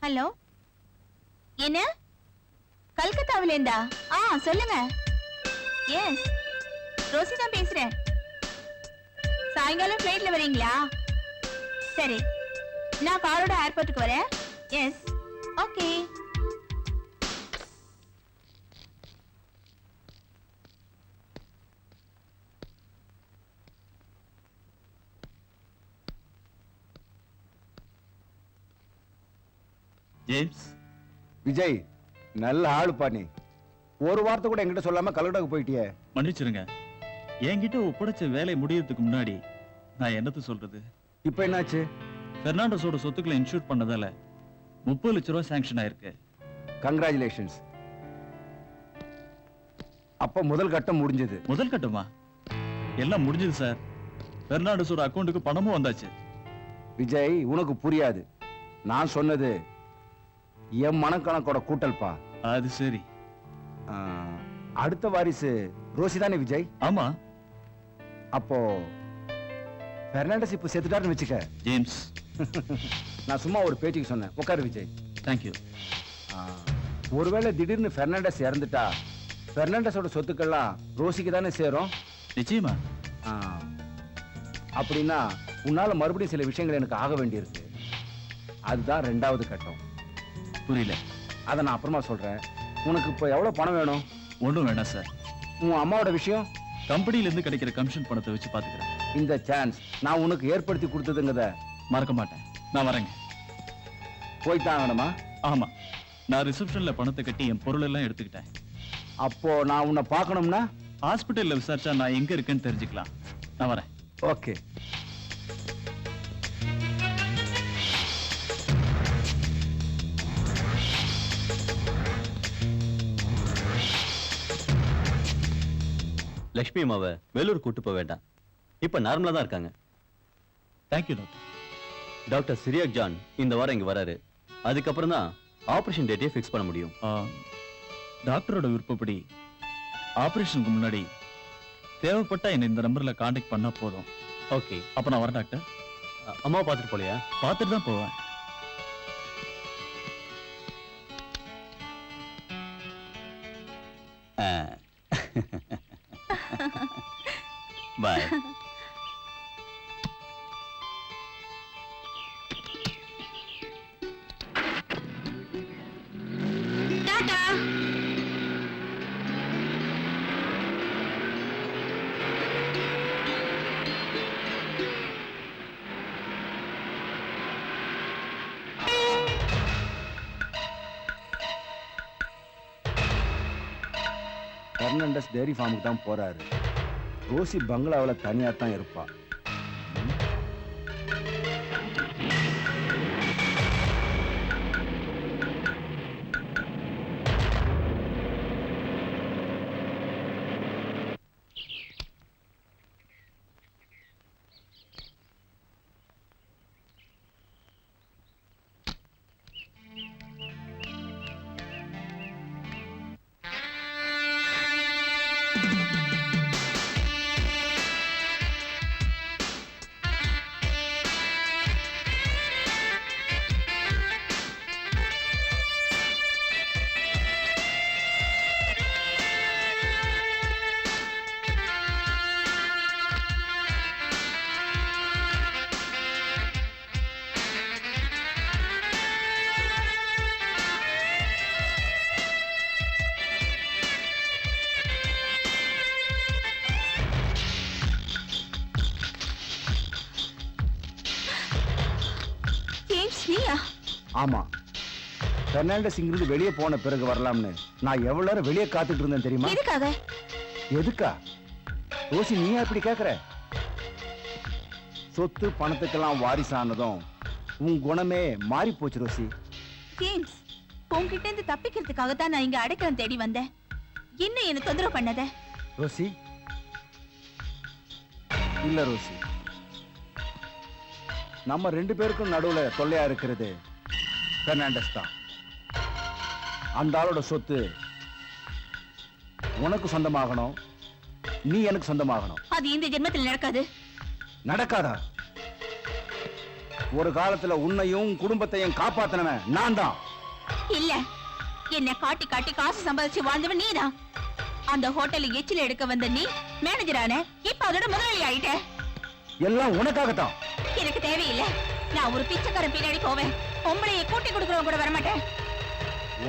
ஹலோ, என்ன? கல்கத்தாவில இருந்தா? சொல்லுங்க. எஸ், ரோசி தான் பேசுறேன். சாயங்காலம் ஃபிளைட்ல வரீங்களா? சரி, நான் காரோட ஏர்போர்ட்டுக்கு வரேன். S, okay. ஜேம்ஸ், விஜய் நல்ல ஆளுப்பா நீ. ஒரு வார்த்தை கூட என்கிட்ட சொல்லாம கல்கட்டாவுக்கு போயிட்டியே. மன்னிச்சிருங்க. என்கிட்ட ஒப்படைச்ச வேலை முடியறதுக்கு முன்னாடி நான் என்னத்த சொல்றது? இப்ப என்னாச்சு? பெர்னாண்டஸோட சொத்துக்களை இன்சூர் பண்ணதால 30 லட்சம் ரூபாய் சாங்ஷன் ஆயிருக்கு. கங்க்ராச்சுலேஷன்ஸ். அப்ப முதல் கட்டம் முடிஞ்சது. முதல் கட்டமா? எல்லாம் முடிஞ்சது சார். பெர்னாண்டஸோட அக்கவுண்ட்டுக்கு பணமும் வந்தாச்சு. விஜய், உனக்கு புரியாது. நான் சொன்னது என் மனக்கணக்கோட கூட்டல்பா. அது சரி. ஆ, அடுத்த வாரிசு ரோசி தானே விஜய்? ஆமா அப்போ பெர்னாண்டஸ் இப்போ செத்துட்டாருன்னு வச்சுக்க. ஜேம்ஸ். நான் சும்மா ஒரு பேச்சுக்கு சொன்னேன். உட்காரு விஜய். தேங்க்யூ. ஆ, ஒருவேளை திடீர்னு பெர்னாண்டஸ் இறந்துட்டா பெர்னாண்டஸோட சொத்துக்கள்லாம் ரோசிக்கு தானே சேரும்? நிச்சயமா. ஆ, அப்படின்னா உன்னால மறுபடியும் சில விஷயங்கள் எனக்கு ஆக வேண்டியிருக்கு. அதுதான் 2வது கட்டம். புரியல. அதை நான் அப்புறமா சொல்றேன். உனக்கு இப்போ எவ்வளவு பணம் வேணும்? ஒன்றும் வேணாம் சார். உன் அம்மாவோட விஷயம்? கம்பெனில இருந்து கிடைக்கிற கமிஷன் பணத்தை வச்சு பாத்துக்கிறேன். இந்த சான்ஸ் நான் உனக்கு ஏற்படுத்தி கொடுத்ததுங்கிறத மறக்க மாட்டேன். நான் வரேங்க. போய்தான் ஆகணுமா? ஆமா, நான் ரிசப்ஷன்ல பணத்தை கட்டி என் பொருள் எல்லாம் எடுத்துக்கிட்டேன். அப்போ நான் உன்னை பார்க்கணும்னா? ஹாஸ்பிட்டல்ல விசாரிச்சா நான் எங்க இருக்கேன்னு தெரிஞ்சுக்கலாம். நான் வரேன். ஓகே. லட்சுமி அம்மாவை வேலூர் கூட்டு போக வேண்டாம். இப்ப நார்மலா தான் இருக்காங்க. Thank you doctor. Doctor Cyriac John இந்த வாரம் இங்க வராரு. அதுக்கப்புறம் தான் ஆபரேஷன் டேட்டே ஃபிக்ஸ் பண்ண முடியும். டாக்டரோட விருப்பப்படி ஆபரேஷனுக்கு முன்னாடி தேவைப்பட்டா என்ன இந்த நம்பர்ல காண்டாக்ட் பண்ணா போதும். ஓகே. அப்ப நான் வரேன் டாக்டர். அம்மாவை பார்த்துட்டு போலையா? பார்த்துட்டு தான் போவேன். பாய். டாடா. பெர்னாண்டஸ் டெய்ரி ஃபார்முக்கு தான் போறாரு. ரோசி பங்களாவில் தனியா தான் இருப்பா. ஆமா, பெர்னாண்டஸ் இங்கிருந்து வெளியே போன பிறகு வரலாம்னு நான் எவ்வளவு நேரம் வெளியே காத்துட்டு இருந்தேன் தெரியுமா? எதுக்காக? எதுக்கா? ரோசி நீ அப்படி கேக்குற? சொத்து பணத்துக்கெல்லாம் வாரிசானதும் உன் குணமே மாறி போச்சு ரோசி. ஜேம்ஸ், உன்கிட்ட இருந்து தப்பிக்கிறதுக்காக தான் நான் இங்க அடைக்கலம் தேடி வந்தேன். இன்னும் என்ன தொந்தரவு பண்ணாத. ரோசி, இல்ல ரோசி, நம்ம 2 பேருக்கும் நடுவுல தொல்லையா இருக்கிறது பெர்னாண்டஸ் தான். அந்த ஆளோட சொத்து உனக்கு சொந்தமாகணும், நீ எனக்கு சொந்தமாகணும். அது இந்த ஜென்மத்தில் நடக்காது. நடக்காதா? ஒரு காலத்துல உன்னையும் குடும்பத்தையும் காப்பாத்தினவன் நான் தான். இல்ல, என்ன காட்டி காட்டி காசு சம்பாதிச்சு வாழ்ந்தவன் நீதான். அந்த ஹோட்டல்ல எச்சில எடுக்க வந்த நீ மேனேஜரான, இப்ப அதோட முதலாளி ஆயிட்ட. எல்லாம் உனக்காகத்தான். எனக்கு தேவையில்லை. நான் ஒரு பிச்சைக்காரன் பின்னாடி போவேன். பொம்பளையை கூட்டி கொடுக்கறவங்க கூட வரமாட்டேன்.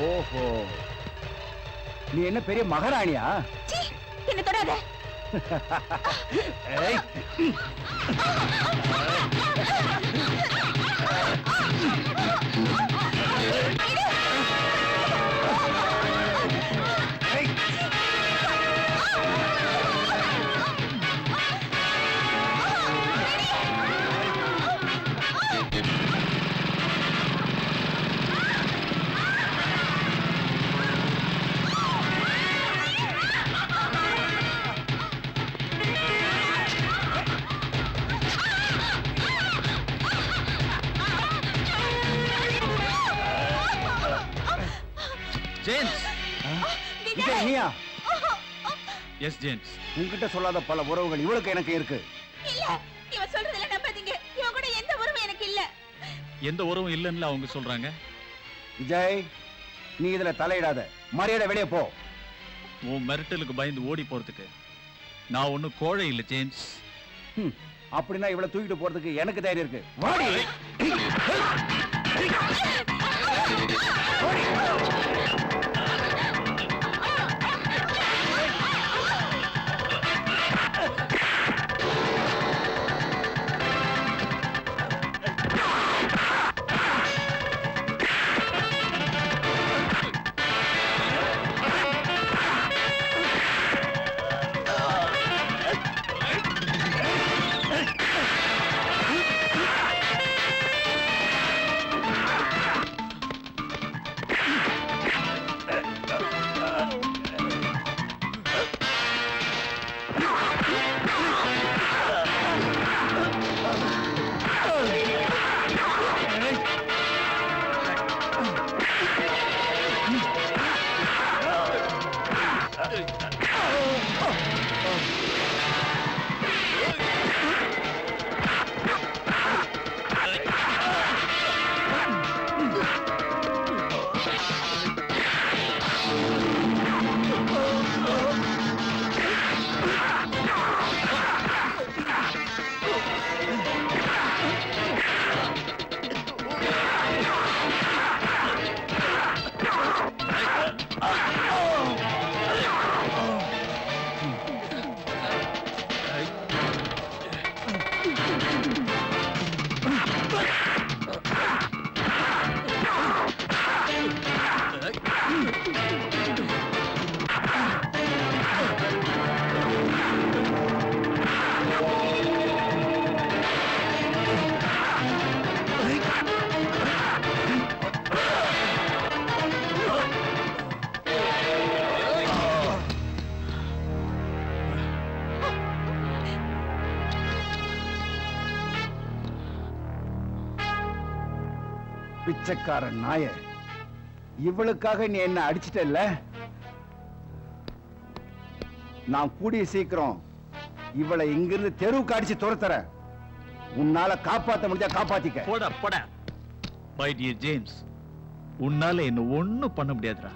ஓஹோ, நீ என்ன பெரிய மகாராணியா? சீ, என்ன தொடாத. ஏய். ஜேம்ஸ், விஜய் நீயா? Yes James. உன்கிட்ட சொல்லாத பல உறவுகள் இவளுக்கு எனக்கு இருக்கு. இல்ல இவன் சொல்றதெல்லாம் நம்பாதீங்க. இவன் கூட எந்த உறவும் எனக்கு இல்ல. எந்த உறவும் இல்லைன்னு அவங்க சொல்றாங்க. விஜய் நீ இதுல தலையிடாத, மரியாதை வெளியே போ. உன் மிரட்டலுக்கு பயந்து ஓடி போறதுக்கு நான் ஒன்னும் கோழை இல்ல ஜேம்ஸ். அப்படின்னா இவளை தூக்கிட்டு போறதுக்கு எனக்கு தைரியம் இருக்கு. வாடி. பிச்சைக்காரன் நாய, இவளுக்காக நீ என்ன அடிச்சிட்டல்ல? நான் கூடிய சீக்கிரம் இவளை இங்கிருந்து தெருவுக்கு அடிச்சு துரத்துறேன். உன்னால காப்பாத்த முடிஞ்சா காப்பாத்திக்க. போடா போடா. மை டியர் ஜேம்ஸ், உன்னால என்ன ஒண்ணும் பண்ண முடியாதுடா.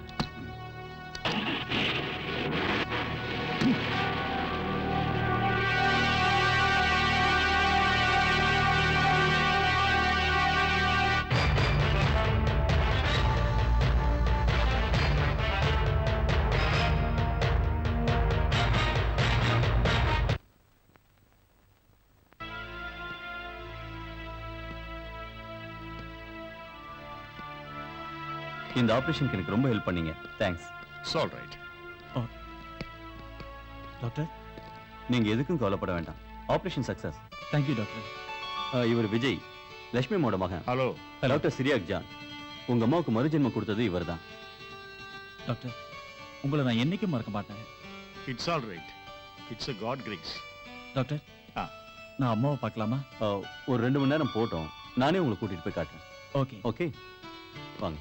இந்த ஆபரேஷனுக்கு எனக்கு ரொம்ப ஹெல்ப் பண்ணீங்க. Thanks. It's all right. Doctor, நீங்க எதுக்கும் கவலைப்பட வேண்டாம். Operation success. Thank you doctor. இவர் விஜய், லட்சுமி அம்மாவோட மகன். ஹலோ. Doctor Cyriac John. உங்க அம்மாவுக்கு மறுஜென்மம் கொடுத்தது இவர்தான். டாக்டர், உங்களை நான் என்னைக்கும் மறக்க மாட்டேன். It's all right. It's a God grace. Doctor, ஆ. நான் அம்மாவை பார்க்கலாமா? ஒரு 2 மணி நேரம் போட்டோம். நானே உங்களை கூட்டிட்டு போய் காட்டுறேன். ஓகே. ஓகே, வாங்க.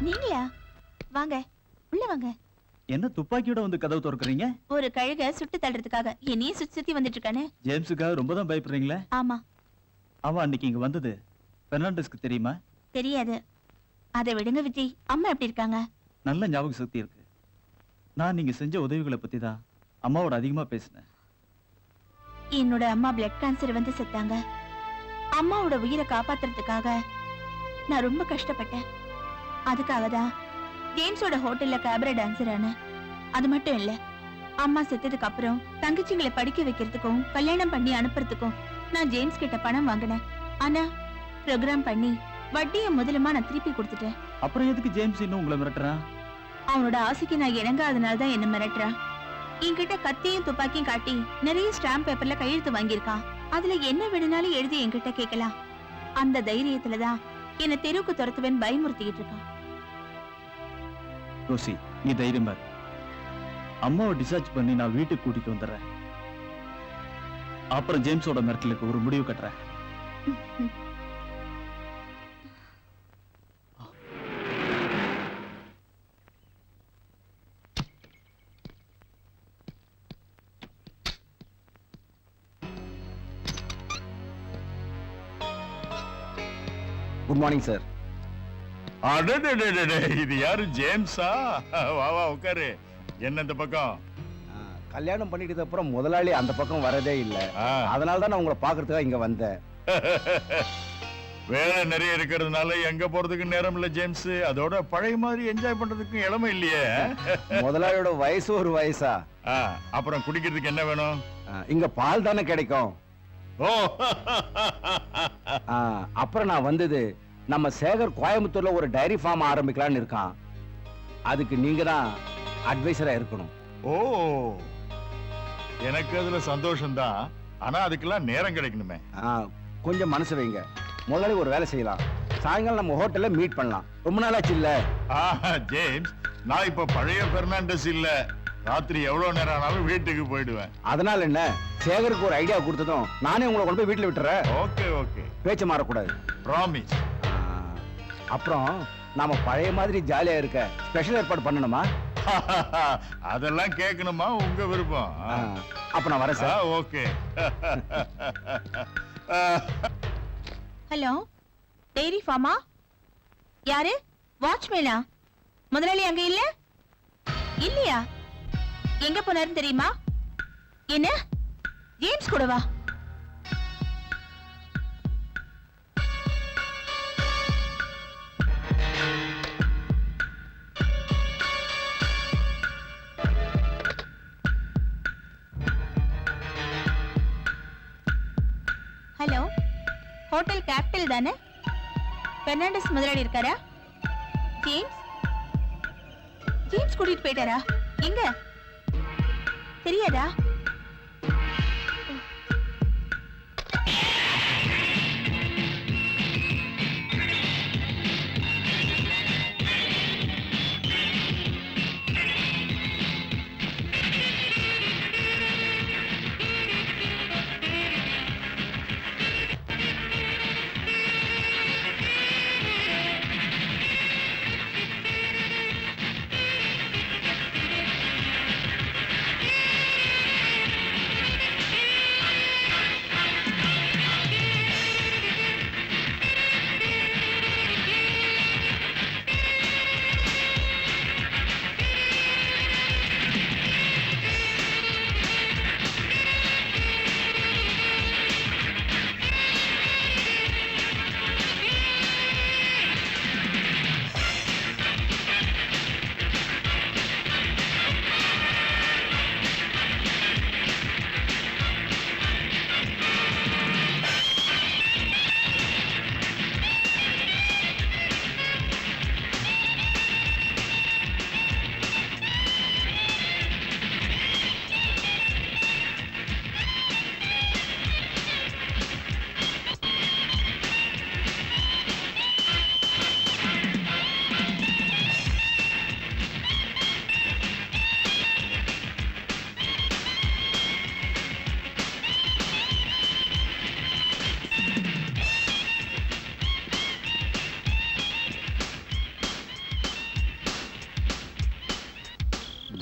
நீங்களா? வாங்க, உள்ள வாங்க. என்ன துப்பாக்கியோட வந்து கதவு திறக்கறீங்க? ஒரு கழுக சுட்டு தள்ளுறதுக்காக என்னையே சுத்தி சுத்தி வந்துட்டு இருக்கானே. ஜேம்ஸுக்காக ரொம்ப தான் பயப்படுறீங்களே? ஆமா. அவன் அன்னைக்கு இங்க வந்தது பெர்னாண்டஸ்க்கு தெரியுமா? தெரியாது. அதை விடுங்க விஜய். அம்மா எப்படி இருக்காங்க? நல்ல ஞாபக சக்தி இருக்கு. நான் நீங்க செஞ்ச உதவிகளை பத்தி தான் அம்மாவோட அதிகமா பேசினேன். என்னோட அம்மா பிளட் கேன்சர் வந்து செத்தாங்க. அம்மாவோட உயிரை காப்பாத்துறதுக்காக நான் ரொம்ப கஷ்டப்பட்டேன். அதுக்காக தான் ஜேம்ஸோட ஹோட்டல்ல கேபரே டான்சர் ஆனேன். அது மட்டும் இல்ல, அம்மா செத்ததுக்கு அப்புறம் தங்கச்சிங்களை படிக்க வைக்கிறதுக்கும் கல்யாணம் பண்ணி அனுப்புறதுக்கும் நான் ஜேம்ஸ் கிட்ட பணம் வாங்கினேன். ஆனா ப்ரோக்ராம் பண்ணி வட்டியை முதலுமா நான் திருப்பி கொடுத்துட்டேன். அப்புறம் எதுக்கு ஜேம்ஸ் இன்னும் உங்களை மிரட்டுறான்? அவனோட ஆசைக்கு நான் இணங்காதனால தான் என்ன மிரட்டுறான். என்கிட்ட கத்தியும் துப்பாக்கியும் காட்டி நிறைய ஸ்டாம்ப் பேப்பர்ல கையெழுத்து வாங்கியிருக்கான். அதுல என்ன வேணும்னாலும் எழுதி என்கிட்ட கேட்கலாம். அந்த தைரியத்துலதான் என்ன தெருவுக்கு துரத்துவேன் பயமுறுத்திக்கிட்டு இருக்கான். ரோசி, நீ தைரியமா இரு. அம்மாவை டிஸ்சார்ஜ் பண்ணி நான் வீட்டுக்கு கூட்டிட்டு வந்துடுறேன். அப்புறம் ஜேம்ஸோட மிரட்டலுக்கு ஒரு முடிவு கட்டுறேன். Good morning sir. அடடடடடே, இது யாரு ஜேம்ஸா? வா வா உட்காரு. என்ன இந்த பக்கம்? கல்யாணம் பண்ணிட்டது அப்புறம் முதலாளி அந்த பக்கம் வரதே இல்ல. ஆ, அதனால தான் நான் உங்களை பாக்குறதுக்காக இங்க வந்தேன். வேலை நிறைய இருக்கிறதுனால எங்க போறதுக்கு நேரம் இல்ல ஜேம்ஸ். அதோட பழைய மாதிரி என்ஜாய் பண்றதுக்கு இளமை இல்லையே. முதலாளியோட வயசு ஒரு வயசா? ஆ, அப்புறம் குடிக்கிறதுக்கு என்ன வேணும்? இங்க பால் தானே கிடைக்கும். ஓ, அப்புறம் நான் வந்தது, நம்ம சேகர் கோயம்புத்தூர்ல ஒரு டைரி ஃபார்ம் ஆரம்பிக்கலாம்னு இருக்கான். அதுக்கு நீங்க தான் அட்வைசரா இருக்கணும். ஓ, எனக்கு அதுல சந்தோஷம்தான். ஆனா அதுக்கெல்லாம் நேரம் கிடைக்கணுமே. கொஞ்சம் மனசு வைங்க. முதலாளி ஒரு வேலை செய்யலாம். சாயங்காலம் நம்ம ஹோட்டல்ல மீட் பண்ணலாம். ரொம்ப நாளாச்சு இல்ல? ஜேம்ஸ், நான் இப்ப பழைய பெர்னாண்டஸ் இல்ல. ராத்திரி எவ்வளவு நேரம் ஆனாலும் வீட்டுக்கு போயிடுவேன். அதனால என்ன, சேகருக்கு ஒரு ஐடியா கொடுத்ததும் நானே உங்களை கொண்டு போய் வீட்டுல விட்டுறேன். ஓகே ஓகே, பேச்ச மாறக்கூடாது. ப்ராமிஸ். அப்புறம் நாம பழைய மாதிரி ஜாலியா இருக்க ஸ்பெஷல் ஏற்பாடு பண்ணணுமா? அதெல்லாம் கேட்கணுமா? உங்க விருப்பம். அப்ப நான் வரேன் sir. Okay. Hello, dairy pharma? யாரு? வாட்ச்மேனா? முதலாளி அங்க இல்ல? இல்லையா? எங்க போனாருன்னு தெரியுமா? என்ன, ஜேம்ஸ் கூடவா? ஹலோ, ஹோட்டல் கேபிட்டல் தானே? பெர்னாண்டஸ் முதலாளி இருக்காரா? ஜேம்ஸ் ஜேம்ஸ் கூட்டிட்டு போயிட்டாரா? எங்க தெரியாதா?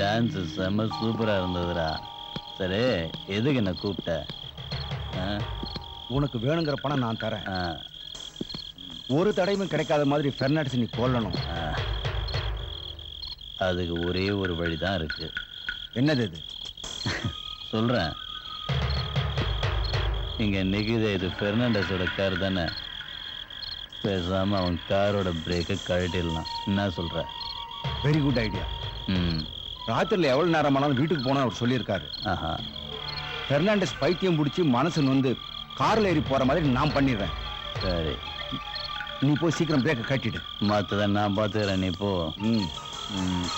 டான்ஸ் செம்ம சூப்பரா இருந்ததுடா. சரி, எதுக்கு என்ன கூப்பிட்ட? ஆ? உனக்கு வேணுங்கிற பணம் நான் தரேன். ஆ, ஒரு தடையும் கிடைக்காத மாதிரி பெர்னாண்டஸ் நீ கொல்லணும். ஆ. அதுக்கு ஒரே ஒரு வழிதான் இருக்கு. என்னது இது? சொல்றேன். இங்க நிக்குது, இது பெர்னாண்டஸோட கார் தானே? பேசாம அவன் காரோட பிரேக்கை கழட்டிடலாம். என்ன சொல்ற? Very good idea. ம். ராத்திரில எவ்வளவு நேரம் ஆனாலும் வீட்டுக்கு போனா அவர் சொல்லியிருக்காரு. ஆஹா. பெர்னாண்டஸ் பைத்தியம் பிடிச்சி மனசு நொந்து கார்ல ஏறி போற மாதிரி நான் பண்ணிடுறேன். சரி, நீ போய் சீக்கிரம் பிரேக்கை கட்டிடு. மத்தத நான் பாத்துக்கிறேன், நீ போ. ம். ம்.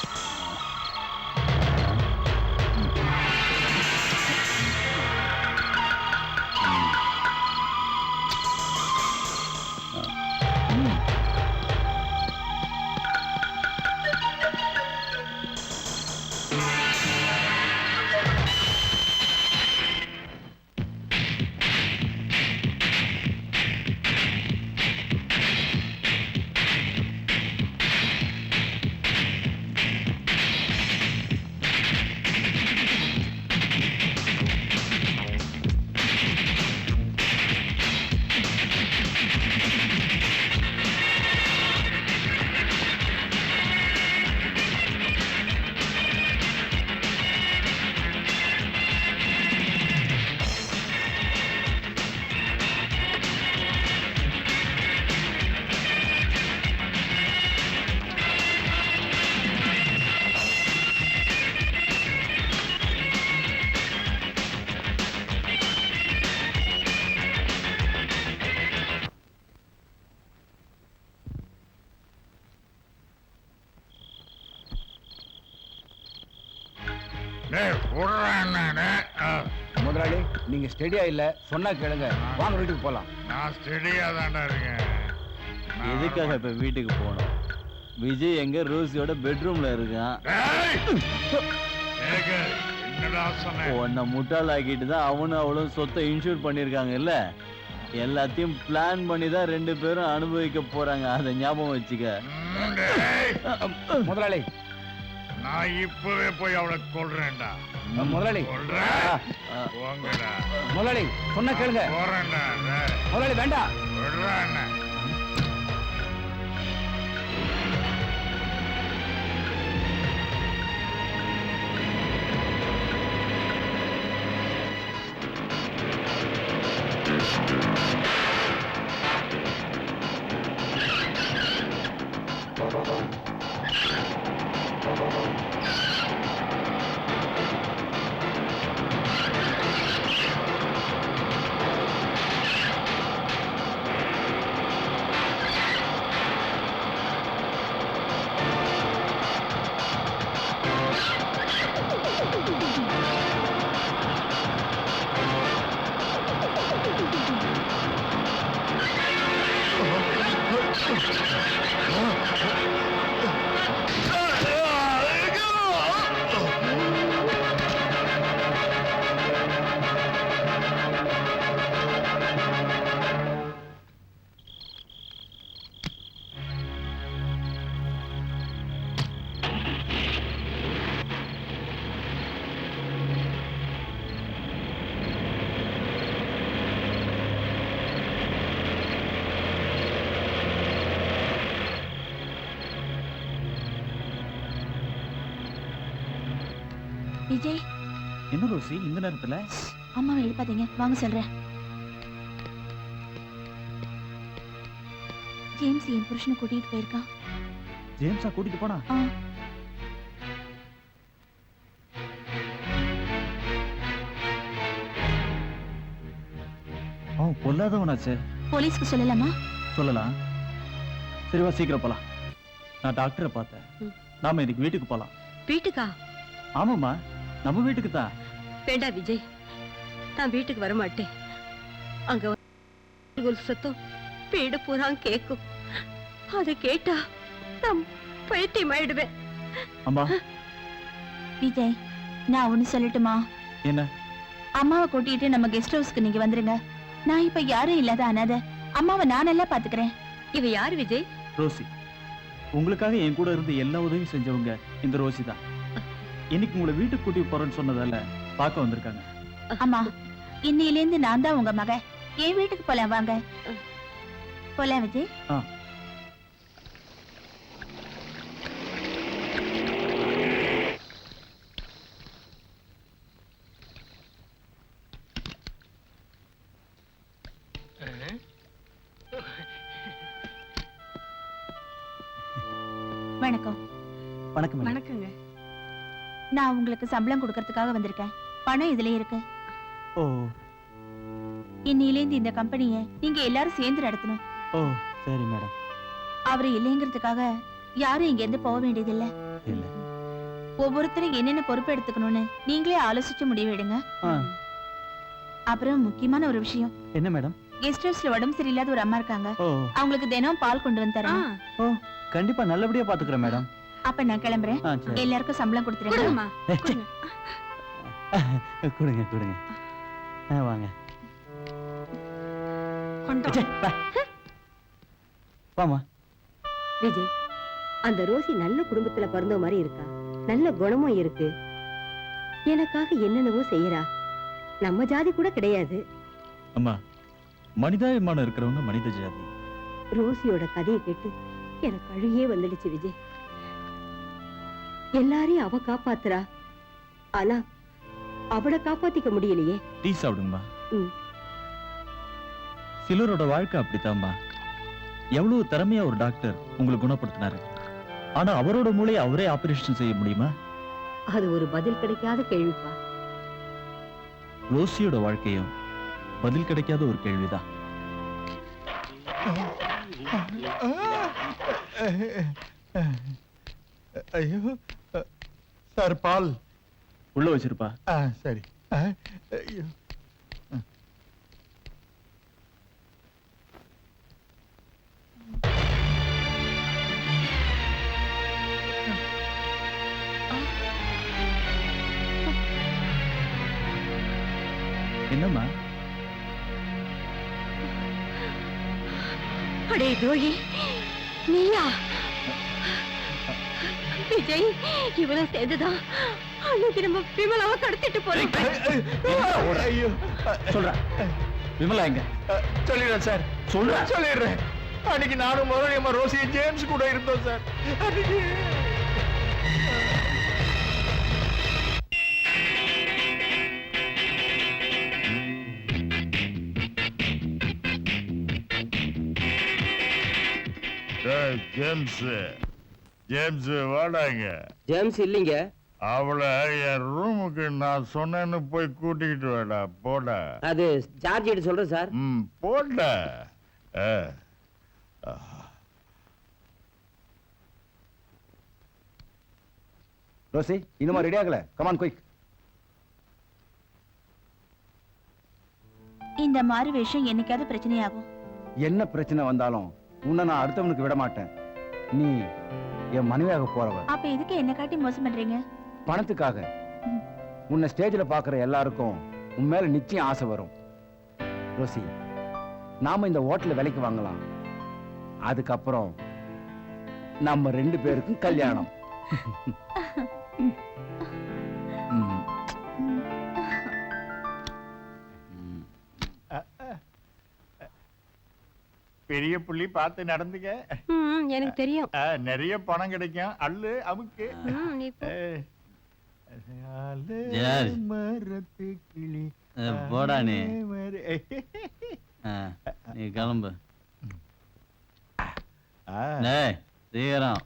டேய், விட்றேன் நானு. முதலாளி நீங்க ஸ்டெடியா இல்ல, சொன்னா கேளுங்க. வாங்க வீட்டுக்கு போலாம். நான் ஸ்டெடியா தான்டா இருக்கேன். நான் எதுக்காக இப்ப வீட்டுக்கு போனோம்? விஜய் எங்க ரோசியோட பெட்ரூம்ல இருக்கான். டேய், கேக்கு, என்னடா சொன்ன? உன்னை முட்டாளாக்கிட்டு தான் அவனும் அவளும் சொத்தை இன்சூர் பண்ணிருக்காங்க இல்ல? எல்லாத்தையும் பிளான் பண்ணி தான் 2 பேரும் அனுபவிக்க போறாங்க. அதை ஞாபகம் வச்சுக்க. டேய், முதலாளி நான் இப்பவே போய் அவளை கொல்றேன்டா. முதலாளி கொல்றேன். போங்கடா. முதலாளி சொன்னா கேளுங்க. போறேன்டா. டேய், முதலாளி வேண்டாம். விட்றேன். விஜய், என்ன ரோசி இந்த நேரத்துல? அம்மாவை எழுப்பாதீங்க, வாங்க சொல்றேன். ஜேம்ஸ் என் புருஷனை கூட்டிட்டு போயிருக்கான். ஜேம்ஸா கூட்டிட்டு போனா? ஆ, அவன் பொல்லாதவனாச்சே. போலீஸ்க்கு சொல்லலாமா? சொல்லலாம். சரிவா, சீக்கிரம் போலாம். நான் டாக்டரை பார்த்தேன். நாம இன்னைக்கு வீட்டுக்கு போலாம். வீட்டுக்கா? ஆமாம்மா, நம்ம வீட்டுக்கு தான். வேண்டாம் விஜய், நான் வீட்டுக்கு வர மாட்டேன். அங்க ஒரு சத்தம் வீடு பூரா கேக்கும். அதை கேட்டா நான் பைத்தியம் ஆயிடுவேன். அம்மா. விஜய், நான் ஒண்ணு சொல்லட்டுமா? என்ன? அம்மாவை கூட்டிட்டு நம்ம கெஸ்ட் ஹவுஸ்க்கு நீங்க வந்துருங்க. நான் இப்ப யாரும் இல்லாத அனாதை. அம்மாவை நான் நல்லா பாத்துக்கிறேன். இவ யாரு விஜய்? ரோசி. உங்களுக்காக என் கூட இருந்து எல்லா உதவியும் செஞ்சவங்க இந்த ரோசி தான். இன்னைக்கு உங்களை வீட்டுக்கு கூட்டி போறேன்னு சொன்னதால பார்க்க வந்திருக்காங்க. அம்மா இன்னையில இருந்து நான் தான் உங்க மக. என் வீட்டுக்கு போலாம் வாங்க. போலாம் விஜய். ஆ. வணக்கம். வணக்கம் மேடம். வணக்கங்க. நான் உங்களுக்கு சம்பளம் கொடுக்கறதுக்காக வந்திருக்கேன். பணம் இதுல இருக்கு. ஓ இன்னையில இருந்து இந்த கம்பெனியை நீங்க எல்லாரும் சேர்ந்து நடத்தணும். ஓ சரி மேடம். அவரு இல்லைங்கிறதுக்காக யாரும் இங்க இருந்து போக வேண்டியதில்லை. இல்ல. ஒவ்வொருத்தரும் என்னென்ன பொறுப்பு எடுத்துக்கணும்னு நீங்களே ஆலோசிச்சு முடிவெடுங்க. அப்புறம் முக்கியமான ஒரு விஷயம். என்ன மேடம்? கெஸ்ட் ஹவுஸ்ல உடம்பு சரியில்லாத ஒரு அம்மா இருக்காங்க. ஓ அவங்களுக்கு தினம் பால் கொண்டு வந்து தரேன். ஓ கண்டிப்பா நல்லபடியா பாத்துக்கிறேன் மேடம். அப்ப நான் கிளம்புறேன். சரி. எல்லாருக்கும் சம்பளம் கொடுத்துருங்க. கொடுங்கம்மா. கொடுங்க கொடுங்க. வாங்க. கொண்டோம். வாமா. விஜய், அந்த ரோசி நல்ல குடும்பத்துல பிறந்த மாதிரி இருக்கா. நல்ல குணமும் இருக்கு. எனக்காக என்னென்னவோ செய்யறா. நம்ம ஜாதி கூட கிடையாது. அம்மா, மனிதாபிமானம் இருக்கிறவங்க மனித ஜாதி. ரோசியோட கதையை கேட்டு எனக்கு அழுகையே வந்துடுச்சு விஜய். எல்லாரையும் அவ காப்பாத்துறா. ஆனா அவளை காப்பாத்திக்க முடியலையே. டீ சாப்பிடுங்கம்மா. ம். சிலரோட வாழ்க்கை அப்படித்தாம்மா. எவ்வளவு திறமையா ஒரு டாக்டர் உங்களை குணப்படுத்தினாரு. ஆனா அவரோட மூளையை அவரே ஆபரேஷன் செய்ய முடியுமா? அது ஒரு பதில் கிடைக்காத கேள்விப்பா. ரோசியோட வாழ்க்கையும் பதில் கிடைக்காத ஒரு கேள்விதான். ஐயோ சார், பால் உள்ள வச்சிருப்பா. சரி. ஐயோ. என்னம்மா? அடே துரோகி, நீயா? விஜய், இவளும் சேர்ந்துதான் அன்னைக்கு நம்ம விமலாவை கடத்திட்டு போறோம். ஐயோ. சொல்றேன். விமலா எங்க? சொல்லிடுறேன் சார். சொல்லிடுறேன். அன்னைக்கு நானும் மறுபடியும் ரோசி ஜேம்ஸ் கூட இருந்தோம் சார். அன்னைக்கு ஜேம்ஸ் வாடாங்க. ஜேம்ஸ் இல்லைங்க. அவளை என் ரூமுக்கு நான் சொன்னேன்னு போய் கூட்டிக்கிட்டு வாடா. போடா. அது சார்ஜ் எடுத்து சொல்றேன் சார். போடா. ரோசி இன்னுமா ரெடி ஆகல? Come on quick. இந்த மாதிரி விஷயம் என்னைக்காவது பிரச்சனையாகும். என்ன பிரச்சனை வந்தாலும் உன்னை நான் அடுத்தவனுக்கு விட மாட்டேன். நீ என் மனைவியாக போறவ. அப்ப எதுக்கு என்ன காட்டி மோசம் பண்றீங்க? பணத்துக்காக. உன்னை ஸ்டேஜ்ல பாக்குற எல்லாருக்கும் உன் மேல நிச்சயம் ஆசை வரும். ரோசி, நாம இந்த ஹோட்டல்ல விலைக்கு வாங்கலாம். அதுக்கப்புறம் நம்ம 2 பேருக்கும் கல்யாணம். பெரிய புள்ளி பார்த்து நடந்துக்க. எனக்கு தெரியும். நிறைய பணம் கிடைக்கும். அல்லு அமுக்கு. நீ போ. மரத்து கிளி போடா நீ. நீ கிளம்பு. டேய், சீக்கிரம்.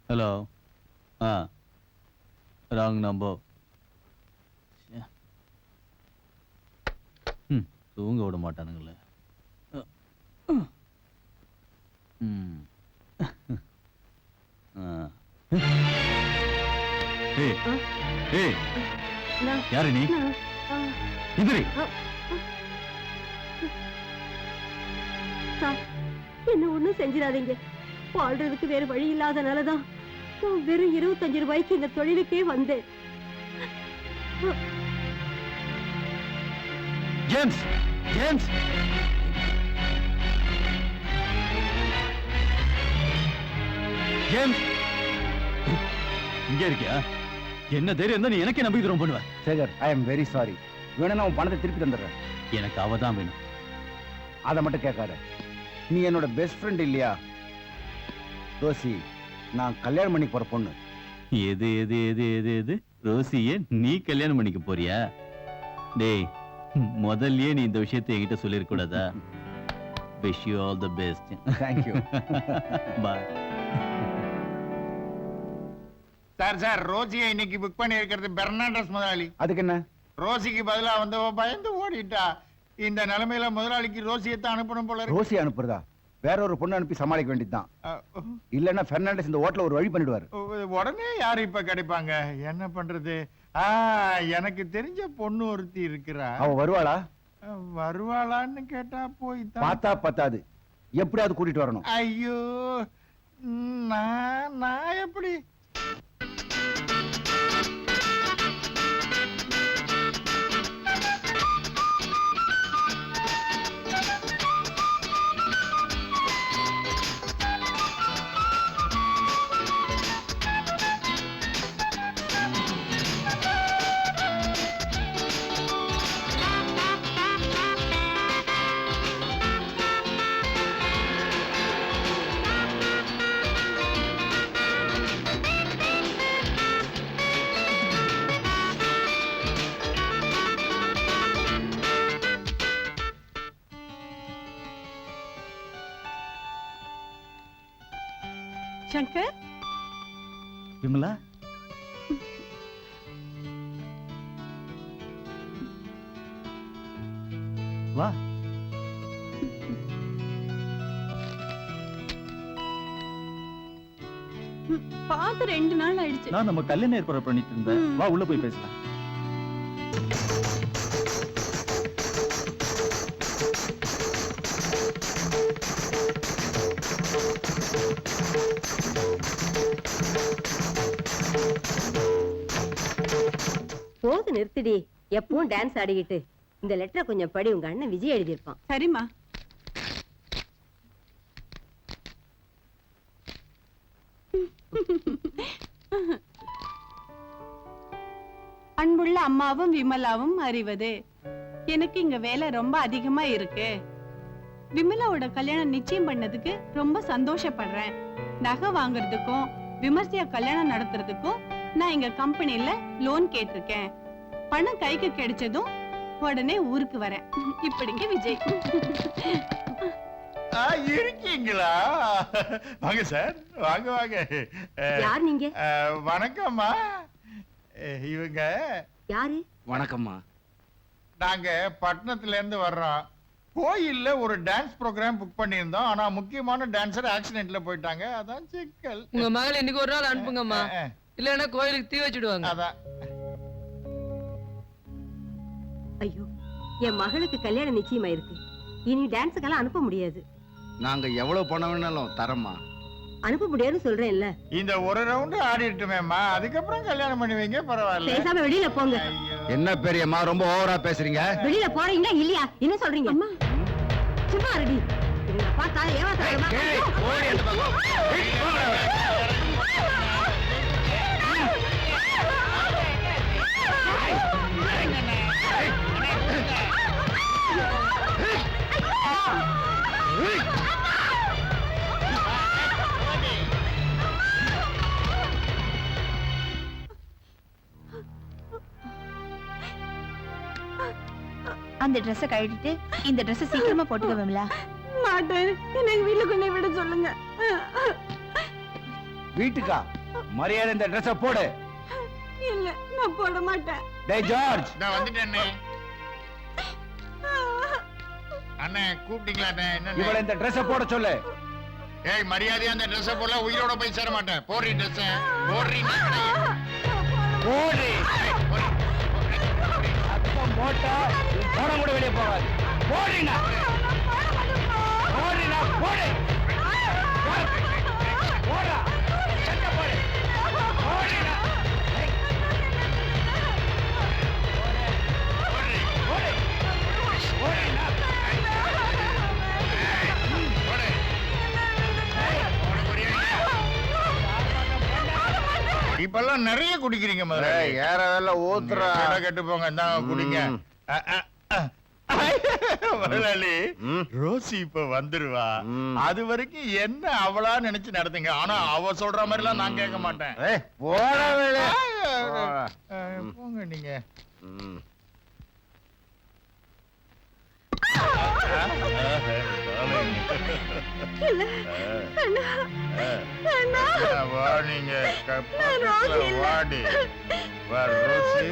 ஹலோ. Wrong number. தூங்க விட மாட்டானுங்களே. ம். ஆ. ஏய், ஏய், நான்- யாரு நீ? நான்- ஆ, எதிரி. சார், என்ன ஒண்ணும் செஞ்சிடாதீங்க. வாழ்றதுக்கு வேற வழி இல்லாதனாலதான் நான் வெறும் 25 ரூபாய்க்கு இந்த தொழிலுக்கே வந்தேன். James, James. ஜேம்ஸ், இங்க இருக்கியா? என்ன தைரியம் இருந்தா நீ எனக்கே நம்பி துரோகம் பண்ணுவ? Sekar, I am very sorry. வேணும்னா உன் பணத்தை திருப்பி தந்துடுறேன். எனக்கு அவதான் வேணும். அதை மட்டும் கேட்காத. நீ என்னோட பெஸ்ட் ஃப்ரெண்ட் இல்லையா? ரோசி, நான் கல்யாணம் பண்ணி போற பொண்ணு. எது எது எது எது எது ரோசியே நீ கல்யாணம் பண்ணிக்க போறியா? டேய், முதல்லயே நீ இந்த விஷயத்தை என்கிட்ட சொல்லிருக்க கூடாதா? Wish you all the best. Thank you. Bye. Sir ரோசியை இன்னைக்கு புக் பண்ணி இருக்கிறது பெர்னாண்டஸ் முதலாளி. அதுக்கு என்ன? ரோசிக்கு பதிலா வந்தவ பயந்து ஓடிட்டா. இந்த நிலைமையில முதலாளிக்கு ரோசியை தான் அனுப்பணும் போல இருக்கு. ரோசி அனுப்புறதா? வேற ஒரு பொண்ணு அனுப்பி சமாளிக்க வேண்டியதுதான். இல்லன்னா பெர்னாண்டஸ் இந்த ஹோட்டல்ல ஒரு வழி பண்ணிடுவாரு. உடனே யாரு இப்ப கிடைப்பாங்க? என்ன பண்றது? எனக்கு தெரிஞ்ச பொண்ணு ஒருத்தி இருக்கிறா. அவ வருவாளா? வருவாளான்னு கேட்டா போய் பார்த்தா பத்தாது, எப்படியாவது கூட்டிட்டு வரணும். ஐயோ, நான் எப்படி? சங்கர், விமலா, வா. பார்த்து 2 நாள் ஆயிடுச்சு. நான் நம்ம கல்யாணம் ஏற்பாடு பண்ணிட்டு இருந்தேன். வா உள்ள போய் பேசலாம். போது நிறுத்திடி. எப்பவும் டான்ஸ் ஆடிக்கிட்டு இந்த லெட்டரை கொஞ்சம் படி. உங்க அண்ணன் விஜய் எழுதியிருப்பான். சரிம்மா. அன்புள்ள அம்மாவும் விமலாவும் அறிவது, எனக்கு இங்க வேலை ரொம்ப அதிகமா இருக்கு. விமலாவோட கல்யாணம் நிச்சயம் பண்ணதுக்கு ரொம்ப சந்தோஷப்படுறேன். நகை வாங்குறதுக்கும் விமர்சையா கல்யாணம் நடத்துறதுக்கும் நான் எங்க கம்பெனில லோன் கேட்டிருக்கேன். பணம் கைக்கு கிடைச்சதும் உடனே ஊருக்கு வரேன். இப்படிக்கு விஜய். இருக்கீங்களா? வாங்க சார், வாங்க வாங்க. யார் நீங்க? வணக்கம்மா. இவங்க யாரு? வணக்கம்மா. நாங்க பட்டணத்துல இருந்து வர்றோம். கோயில்ல ஒரு டான்ஸ் ப்ரோக்ராம் புக் பண்ணியிருந்தோம். ஆனா முக்கியமான டான்சர் ஆக்சிடென்ட்ல போயிட்டாங்க. அதான் சிக்கல். உங்க மகளை இன்னைக்கு ஒரு நாள் அனுப்புங்கம்மா, இல்லன்னா கோயிலுக்கு தீ வச்சிடுவாங்க. அதான். ஐயோ, என் மகளுக்கு கல்யாணம் நிச்சயமா இருக்கு. இனி டான்ஸுக்கெல்லாம் அனுப்ப முடியாது. நாங்க எவ்வளவு பணம் வேணாலும் தரமா. அனுப்ப முடியாதுன்னு சொல்றேன்ல. இந்த ஒரு ரவுண்ட் ஆடிட்டுமேம்மா, அதுக்கப்புறம் கல்யாணம் பண்ணி வைங்க, பரவாயில்ல. பேசாம வெளியில போங்க. ஐயோ. என்ன பெரியம்மா, ரொம்ப ஓவரா பேசுறீங்க. வெளியில போறீங்களா இல்லையா? என்ன சொல்றீங்க? சும்மா ரெடி. பார்த்தா ஏமாத்தாதமா? அந்த ட்ரெஸ்ஸை கழட்டிட்டு இந்த ட்ரெஸ்ஸை சீக்கிரமா போட்டுக்க விமலா. மாட்டேன், எனக்கு வீட்டுக்கு கொண்டு விட சொல்லுங்க. வீட்டுக்கா? மரியாதை இந்த ட்ரெஸ்ஸ போடு. இல்ல, நான் போட மாட்டேன். டேய் ஜார்ஜ், நான் வந்துட்டேனே. அண்ணே கூப்பிட்டீங்களா அண்ணே? என்ன இவளை இந்த ட்ரெஸ்ஸ போட சொல்லு. ஏய் மரியாதையா அந்த ட்ரெஸ் போல உயிரோட போய் சேர மாட்டேன். போடுறி ட்ரெஸ் போடுறி போடு. அப்பம் போட்டா போட கூட வெளியே போகாது. போடுனா போடுனா போடு. போடா சட்டை போடு. போடுனா இப்பெல்லாம் நிறைய குடிக்கிறீங்க முதல்ல. ஏறதெல்ல ஊத்துறா. கெட்டு போங்க இந்தாங்க குடிங்க. முதலாளி ரோசி இப்ப வந்துருவா. அது வரைக்கும் என்ன அவளா நினைச்சு நடத்துங்க. ஆனா அவ சொல்ற மாதிரி எல்லாம் நான் கேட்க மாட்டேன். போட வேலை. போங்க நீங்க. வாடிங்க வாடி ரோசி.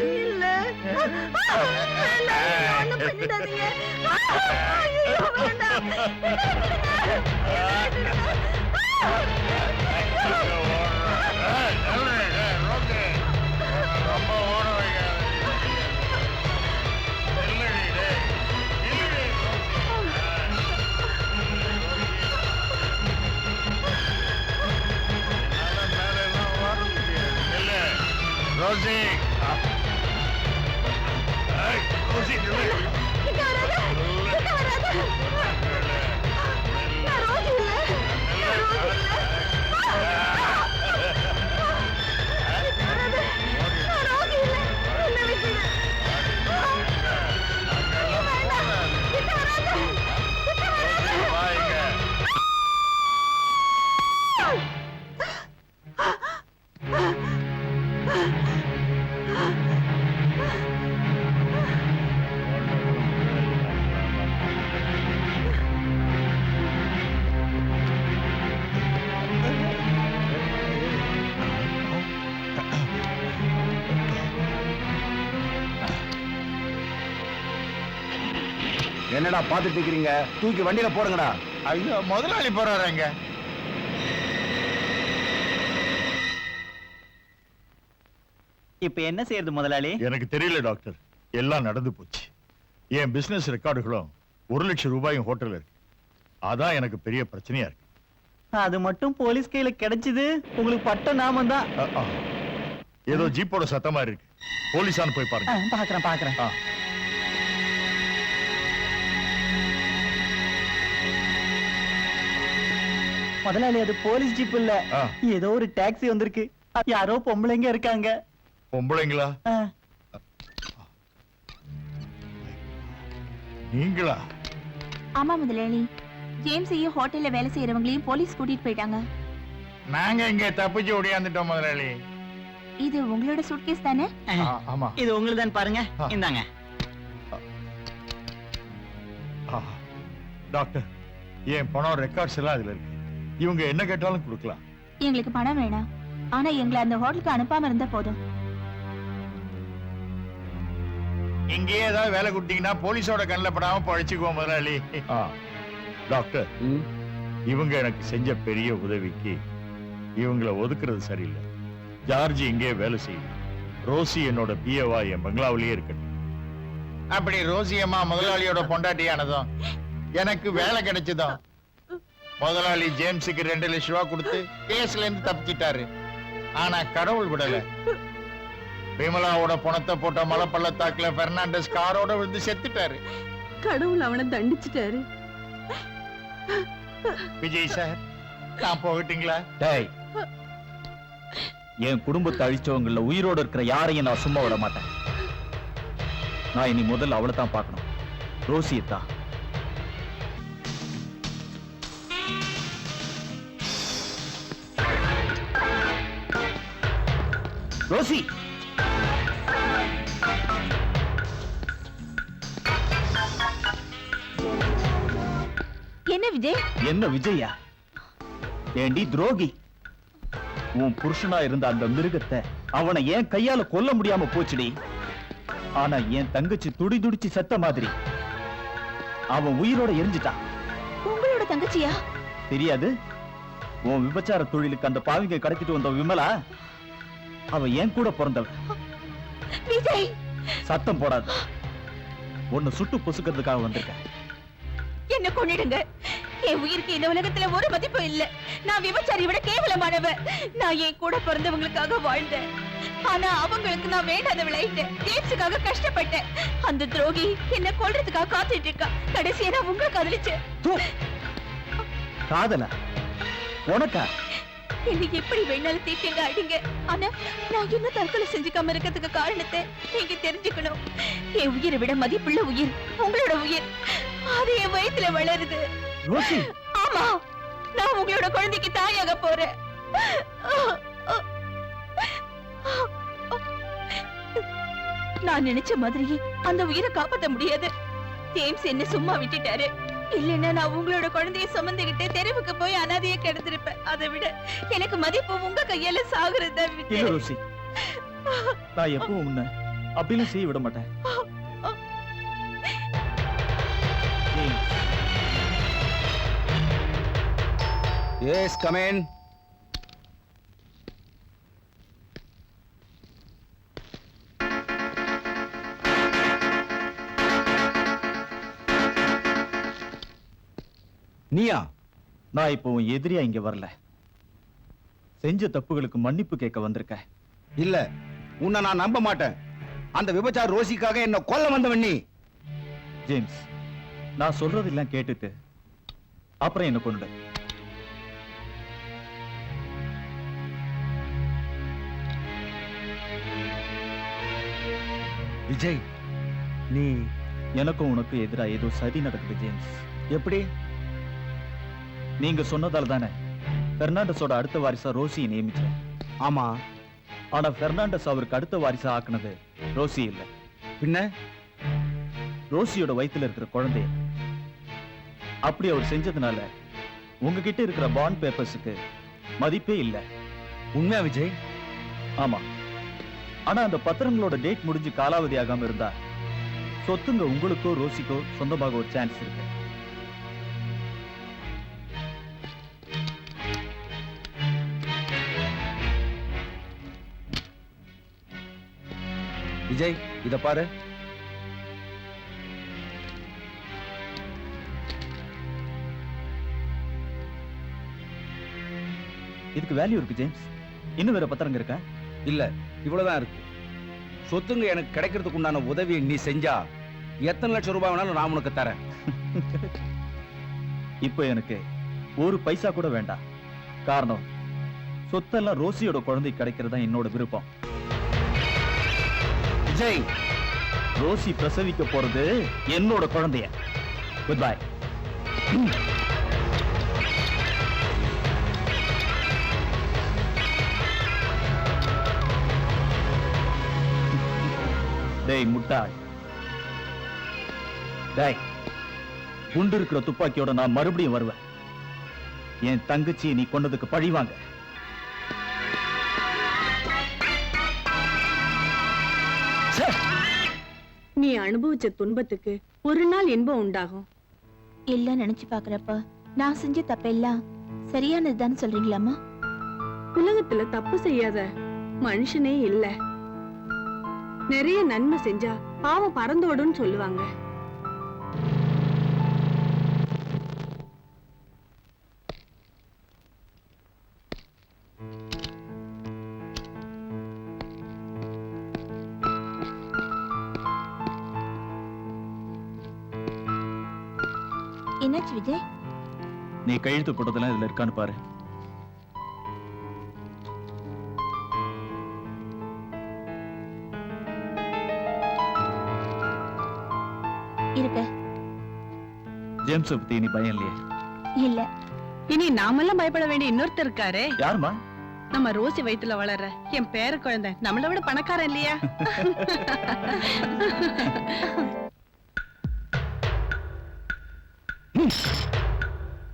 ரொம்ப ஓட வைக்காத. ரோசி ரோசி என்னடா பாத்துட்டு இருக்கீங்க? தூக்கி வண்டியில போடுங்கடா. ஐயோ முதலாளி போறாருங்க. இப்ப என்ன செய்யறது முதலாளி? எனக்கு தெரியல டாக்டர். எல்லாம் நடந்து போச்சு. என் பிசினஸ் ரெக்கார்டுகளும் 1 லட்சம் ரூபாயும் ஹோட்டல்ல இருக்கு. அதான் எனக்கு பெரிய பிரச்சனையா இருக்கு. அது மட்டும் போலீஸ் கையில கிடைச்சது உங்களுக்கு பட்ட நாமம் தான். ஏதோ ஜீப்போட சத்தமா இருக்கு. போலீஸான்னு போய் பாருங்க. பாக்குறேன். முதலாளி அது போலீஸ் ஜீப் இல்ல, ஏதோ ஒரு டாக்ஸி வந்திருக்கு. யாரோ பொம்பளைங்க இருக்காங்க. பொம்பளைங்களா? நீங்களா? ஆமா முதலாளி, ஜேம்ஸையும் ஹோட்டல்ல வேலை செய்யறவங்களையும் போலீஸ் கூட்டிட்டு போயிட்டாங்க. நாங்க இங்க தப்பிச்சு ஓடியாந்துட்டோம் முதலாளி. இது உங்களோட சூட்கேஸ் தானே? ஆமா. இது உங்களுதான் பாருங்க. இந்தாங்க. டாக்டர், என் பணம் ரெக்கார்ட்ஸ் எல்லாம் அதுல இருக்கு. இவங்க என்ன கேட்டாலும் கொடுக்கலாம். எங்களுக்கு பணம் வேணாம். ஆனா எங்களை அந்த ஹோட்டலுக்கு அனுப்பாம இருந்தா போதும். இங்கேயே ஏதாவது வேலை கொடுத்தீங்கன்னா போலீஸோட கண்ணில் படாம பழிச்சுக்குவோம் முதலாளி. டாக்டர், இவங்க எனக்கு செஞ்ச பெரிய உதவிக்கு இவங்களை ஒதுக்குறது சரியில்லை. ஜார்ஜ் இங்கே வேலை செய்யும். ரோசி என்னோட பிஏவா என் பங்களாவிலேயே இருக்கட்டும். அப்படி ரோசி அம்மா முதலாளியோட பொண்டாட்டியானதும் எனக்கு வேலை கிடைச்சதும் முதலாளி ஜேம்ஸுக்கு 2 லட்சம் ரூபாய் கொடுத்து கேஸ்ல இருந்து தப்பிச்சிட்டாரு. ஆனா கடவுள் விடல. விமலாவோட பணத்தை போட்ட மலை பள்ளத்தாக்குல பெர்னாண்டஸ் காரோட விழுந்து செத்துட்டாரு. கடவுள் அவனை தண்டிச்சிட்டாரு. விஜய் சார், நான் போகட்டுங்களா? டேய், என் குடும்பத்தை அழிச்சவங்கள உயிரோட இருக்கிற யாரையும் நான் சும்மா விட மாட்டேன். நான் இனி முதல்ல அவளை தான் பார்க்கணும், ரோசியத்தான். ரோசி, என்ன விஜய்? என்ன விஜயா? ஏண்டி துரோகி, உன் புருஷனா இருந்த அந்த மிருகத்தை அவனை ஏன் கையால கொல்ல முடியாம போச்சுடி. ஆனா என் தங்கச்சி துடி துடிச்சு செத்த மாதிரி அவன் உயிரோட எரிஞ்சிட்டான். உங்களோட தங்கச்சியா? தெரியாது? உன் விபச்சார தொழிலுக்கு அந்த பாவிங்க கடத்திட்டு வந்த விமலா அவ ஏன் கூட பிறந்தவ. விஜய், சத்தம் போடாது. உன்னை சுட்டு பொசுக்கிறதுக்காக வந்திருக்க. என்ன கொன்னிடுங்க. என் உயிருக்கு இந்த உலகத்துல ஒரு மதிப்பு இல்ல. நான் விபச்சாரி விட கேவலமானவ. நான் என் கூட பிறந்தவங்களுக்காக வாழ்ந்தேன். ஆனா அவங்களுக்கு நான் வேண்டாதவளாயிட்டேன். ஜேம்ஸுக்காக கஷ்டப்பட்டேன். அந்த துரோகி என்ன கொல்றதுக்காக காத்துட்டு இருக்கா. கடைசியா நான் உங்களை காதலிச்சேன். காதலா? உனக்கா? என்ன எப்படி வேணாலும் தீட்டிங்க அடிங்க. ஆனா நான் இன்னும் தற்கொலை செஞ்சுக்காம இருக்கிறதுக்கு காரணத்தை நீங்க தெரிஞ்சுக்கணும். என் உயிரை விட மதிப்புள்ள உயிர் உங்களோட உயிர். அது என் வயித்துல வளருது. ரோசி, ஆமா, நான் உங்களோட குழந்தைக்கு தாயாக போறேன். நான் நினைச்ச மாதிரியே அந்த உயிரை காப்பாத்த முடியாது. ஜேம்ஸ் என்ன சும்மா விட்டுட்டாரு. இல்லைன்னா நான் உங்களோட குழந்தைய சுமந்துகிட்டு தெருவுக்கு போய் அனாதையை கிடந்திருப்பேன். அதை விட எனக்கு மதிப்பு உங்க கையால சாகுறத விட்டு. இல்ல ரோசி, நான் எப்பவும் உன்னை அப்படிலாம் செய்ய விட மாட்டேன். Yes, come in. நீயா? நான் இப்போ உன் எதிரியா இங்க வரல. செஞ்ச தப்புகளுக்கு மன்னிப்பு கேட்க வந்திருக்கேன். இல்ல, உன்னை நான் நம்ப மாட்டேன். அந்த விபச்சார ரோசிக்காக என்ன கொல்ல வந்தவன் நீ. ஜேம்ஸ், நான் சொல்றதெல்லாம் கேட்டுட்டு அப்புறம் என்ன கொண்டு. விஜய், நீ எனக்கும் உனக்கு எதிரா ஏதோ சதி நடக்குது ஜேம்ஸ். எப்படி? நீங்க சொன்னதால தானே பெர்னாண்டஸோட அடுத்த வாரிசா ரோசியை நியமிச்சேன். ஆமா, ஆனா பெர்னாண்டஸ் அவருக்கு அடுத்த வாரிசா ஆக்குனது ரோசி இல்ல. பின்ன ரோசியோட வயித்துல இருக்கிற குழந்தைய. அப்படி அவர் செஞ்சதுனால உங்ககிட்ட இருக்கிற பாண்ட் பேப்பர்ஸுக்கு மதிப்பே இல்ல. உண்மையா விஜய்? ஆமா. ஆனா அந்த பத்திரங்களோட டேட் முடிஞ்சு காலாவதி ஆகாம இருந்தா சொத்துங்க உங்களுக்கோ ரோசிக்கோ சொந்தமாக ஒரு சான்ஸ் இருக்கு. விஜய், இத பாரு. இதுக்கு வேல்யூ இருக்கு ஜேம்ஸ். இன்னும் வேற பத்திரங்க இருக்கா? இல்ல, இவ்வளவுதான் இருக்கு. சொத்துங்க எனக்கு கிடைக்கிறதுக்கு உண்டான உதவியை நீ செஞ்சா எத்தனை லட்சம் ரூபாய் வேணாலும் நான் உனக்கு தரேன். இப்போ எனக்கு ஒரு பைசா கூட வேண்டாம். காரணம், சொத்தெல்லாம் ரோசியோட குழந்தை கிடைக்கிறதா என்னோட விருப்பம். விஜய், ரோசி பிரசவிக்க போறது என்னோட குழந்தைய. Good bye. டேய் முட்டாள், டேய், குண்டு இருக்கிற துப்பாக்கியோட நான் மறுபடியும் வருவேன். என் தங்கச்சியை நீ கொண்டதுக்கு பழிவாங்க. நீ அனுபவிச்ச துன்பத்துக்கு ஒரு நாள் இன்பம் உண்டாகும். இல்ல நினைச்சு பாக்குறப்ப நான் செஞ்ச தப்பெல்லாம் சரியானதுதான் சொல்றீங்களாமா? உலகத்துல தப்பு செய்யாத மனுஷனே இல்ல. நிறைய நன்மை செஞ்சா பாவம் பறந்தோடுன்னு சொல்லுவாங்க. என்னாச்சு விஜய்? நீ கையெழுத்து போட்டதெல்லாம் இதுல இருக்கான்னு பாரு. இருக்க. ஜேம்ஸ் பத்தி நீ பயம் இல்லையே? இல்ல. இனி நாமெல்லாம் பயப்பட வேண்டிய இன்னொருத்தர் இருக்காரே. யாருமா? நம்ம ரோசி வயித்துல வளர்ற என் பேர குழந்தை. நம்மளை விட பணக்காரன் இல்லையா?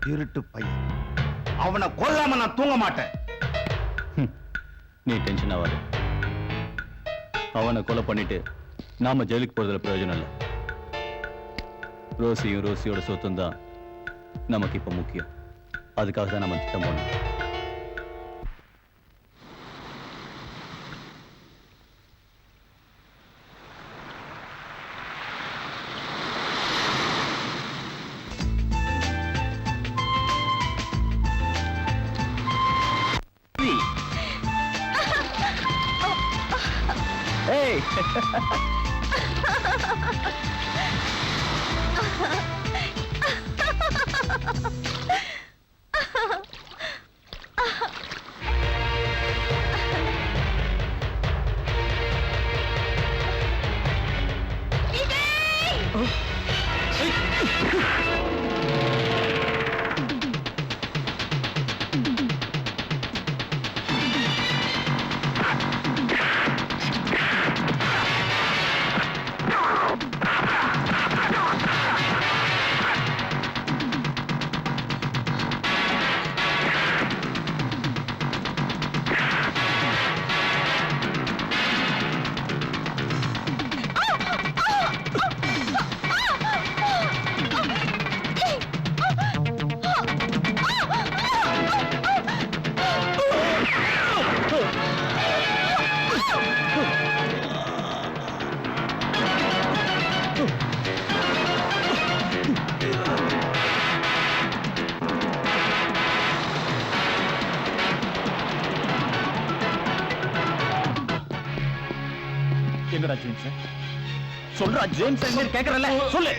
திருட்டு பையன், அவனை கொல்லாம நான் தூங்க மாட்டேன். நீ டென்ஷன் ஆகாத. அவனை கொலை பண்ணிட்டு நாம ஜெயிலுக்கு போறதுல பிரயோஜனம் இல்லை. ரோசியும் ரோசியோட சொத்தும் தான் நமக்கு இப்ப முக்கியம். அதுக்காக தான் நம்ம திட்டம் போனோம். ஏய் எங்கடா ஜேம்ஸ்? சொல்றா ஜேம்ஸ் எங்க கேக்குறல சொல்லு.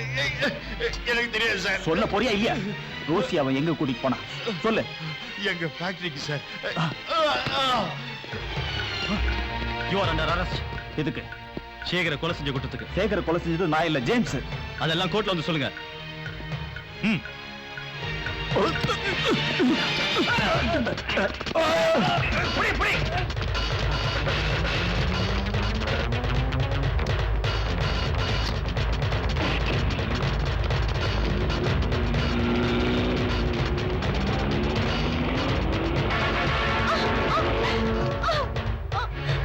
எனக்கு தெரியாது சார். சொல்ல போறியா இல்லையா? ரோசி அவன் எங்க கூட்டிட்டு போனா சொல்லு. எங்க ஃபேக்டரிக்கு sir. You are under arrest. எதுக்கு? சேகரை கொலை செஞ்ச குற்றத்துக்கு. சேகர கொலை செஞ்சது நான் இல்ல, ஜேம்ஸ். அதெல்லாம் கோர்ட்ல வந்து சொல்லுங்க. ம். புடி புடி.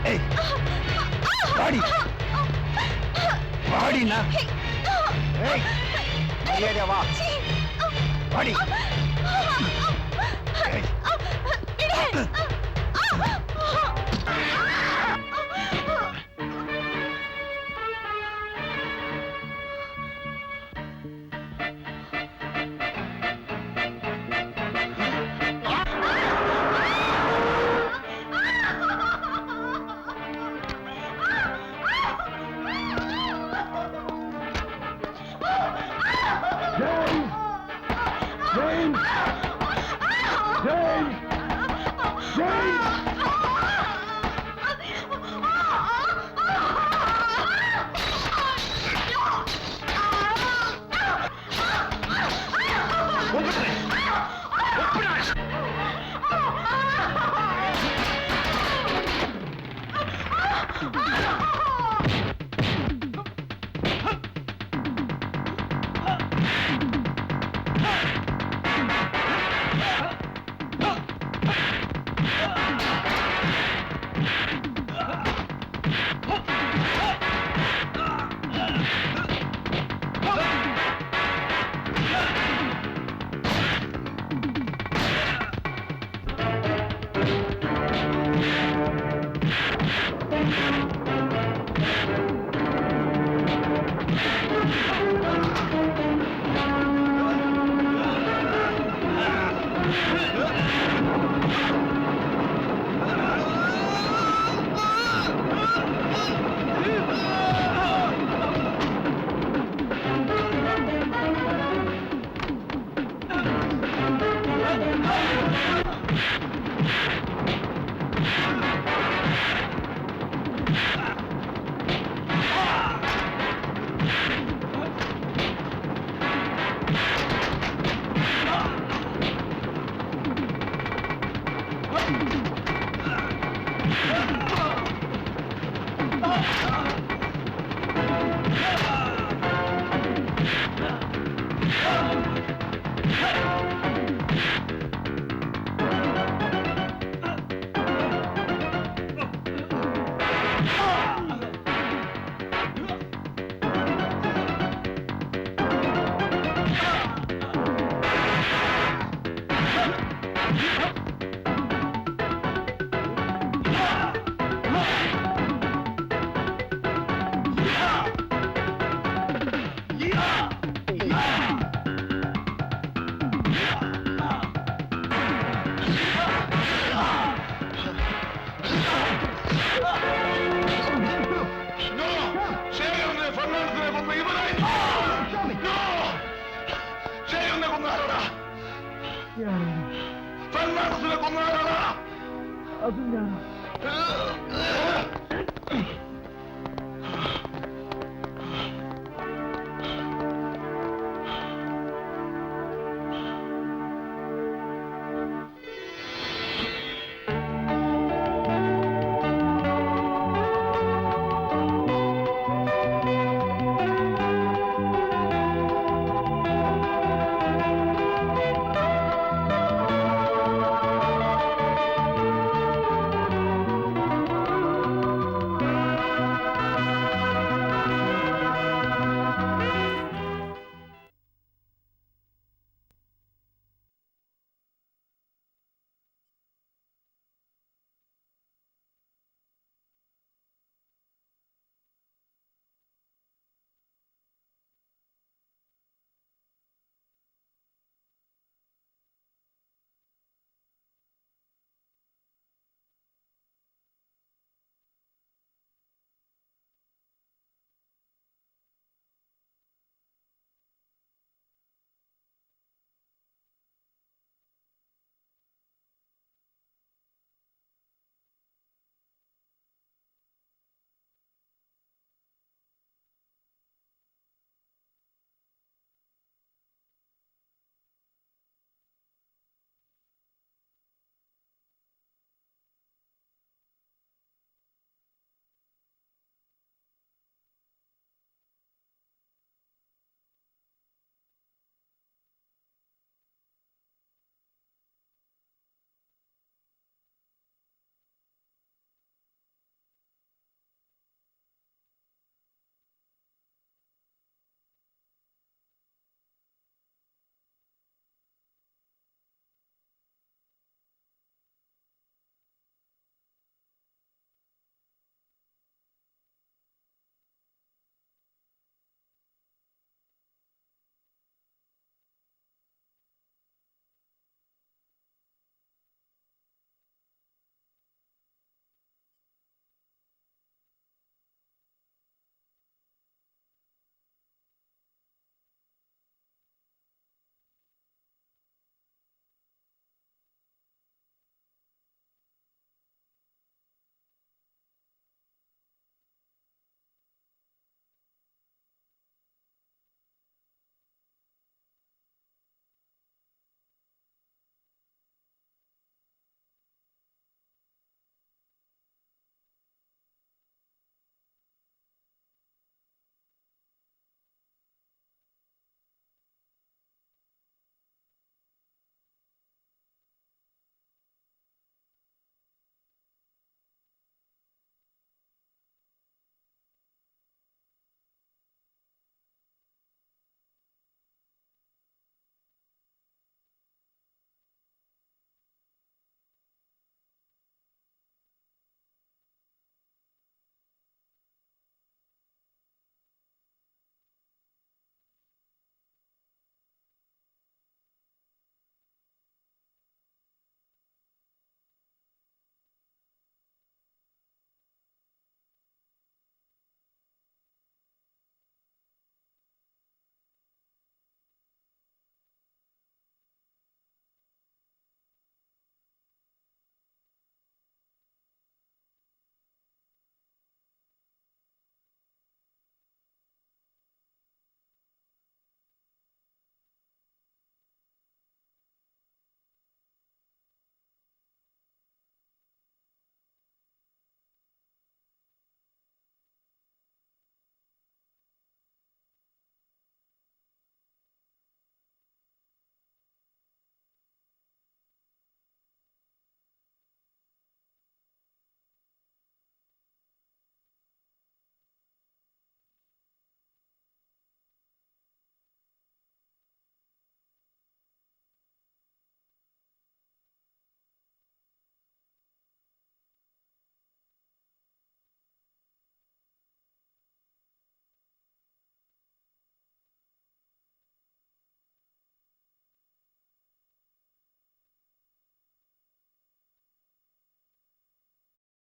ஏய் பாடி பாடினா. ஏய் மரியாதையா வா. பாடி. ஏய். சன்மாசத்துல கொண்டாடலாம்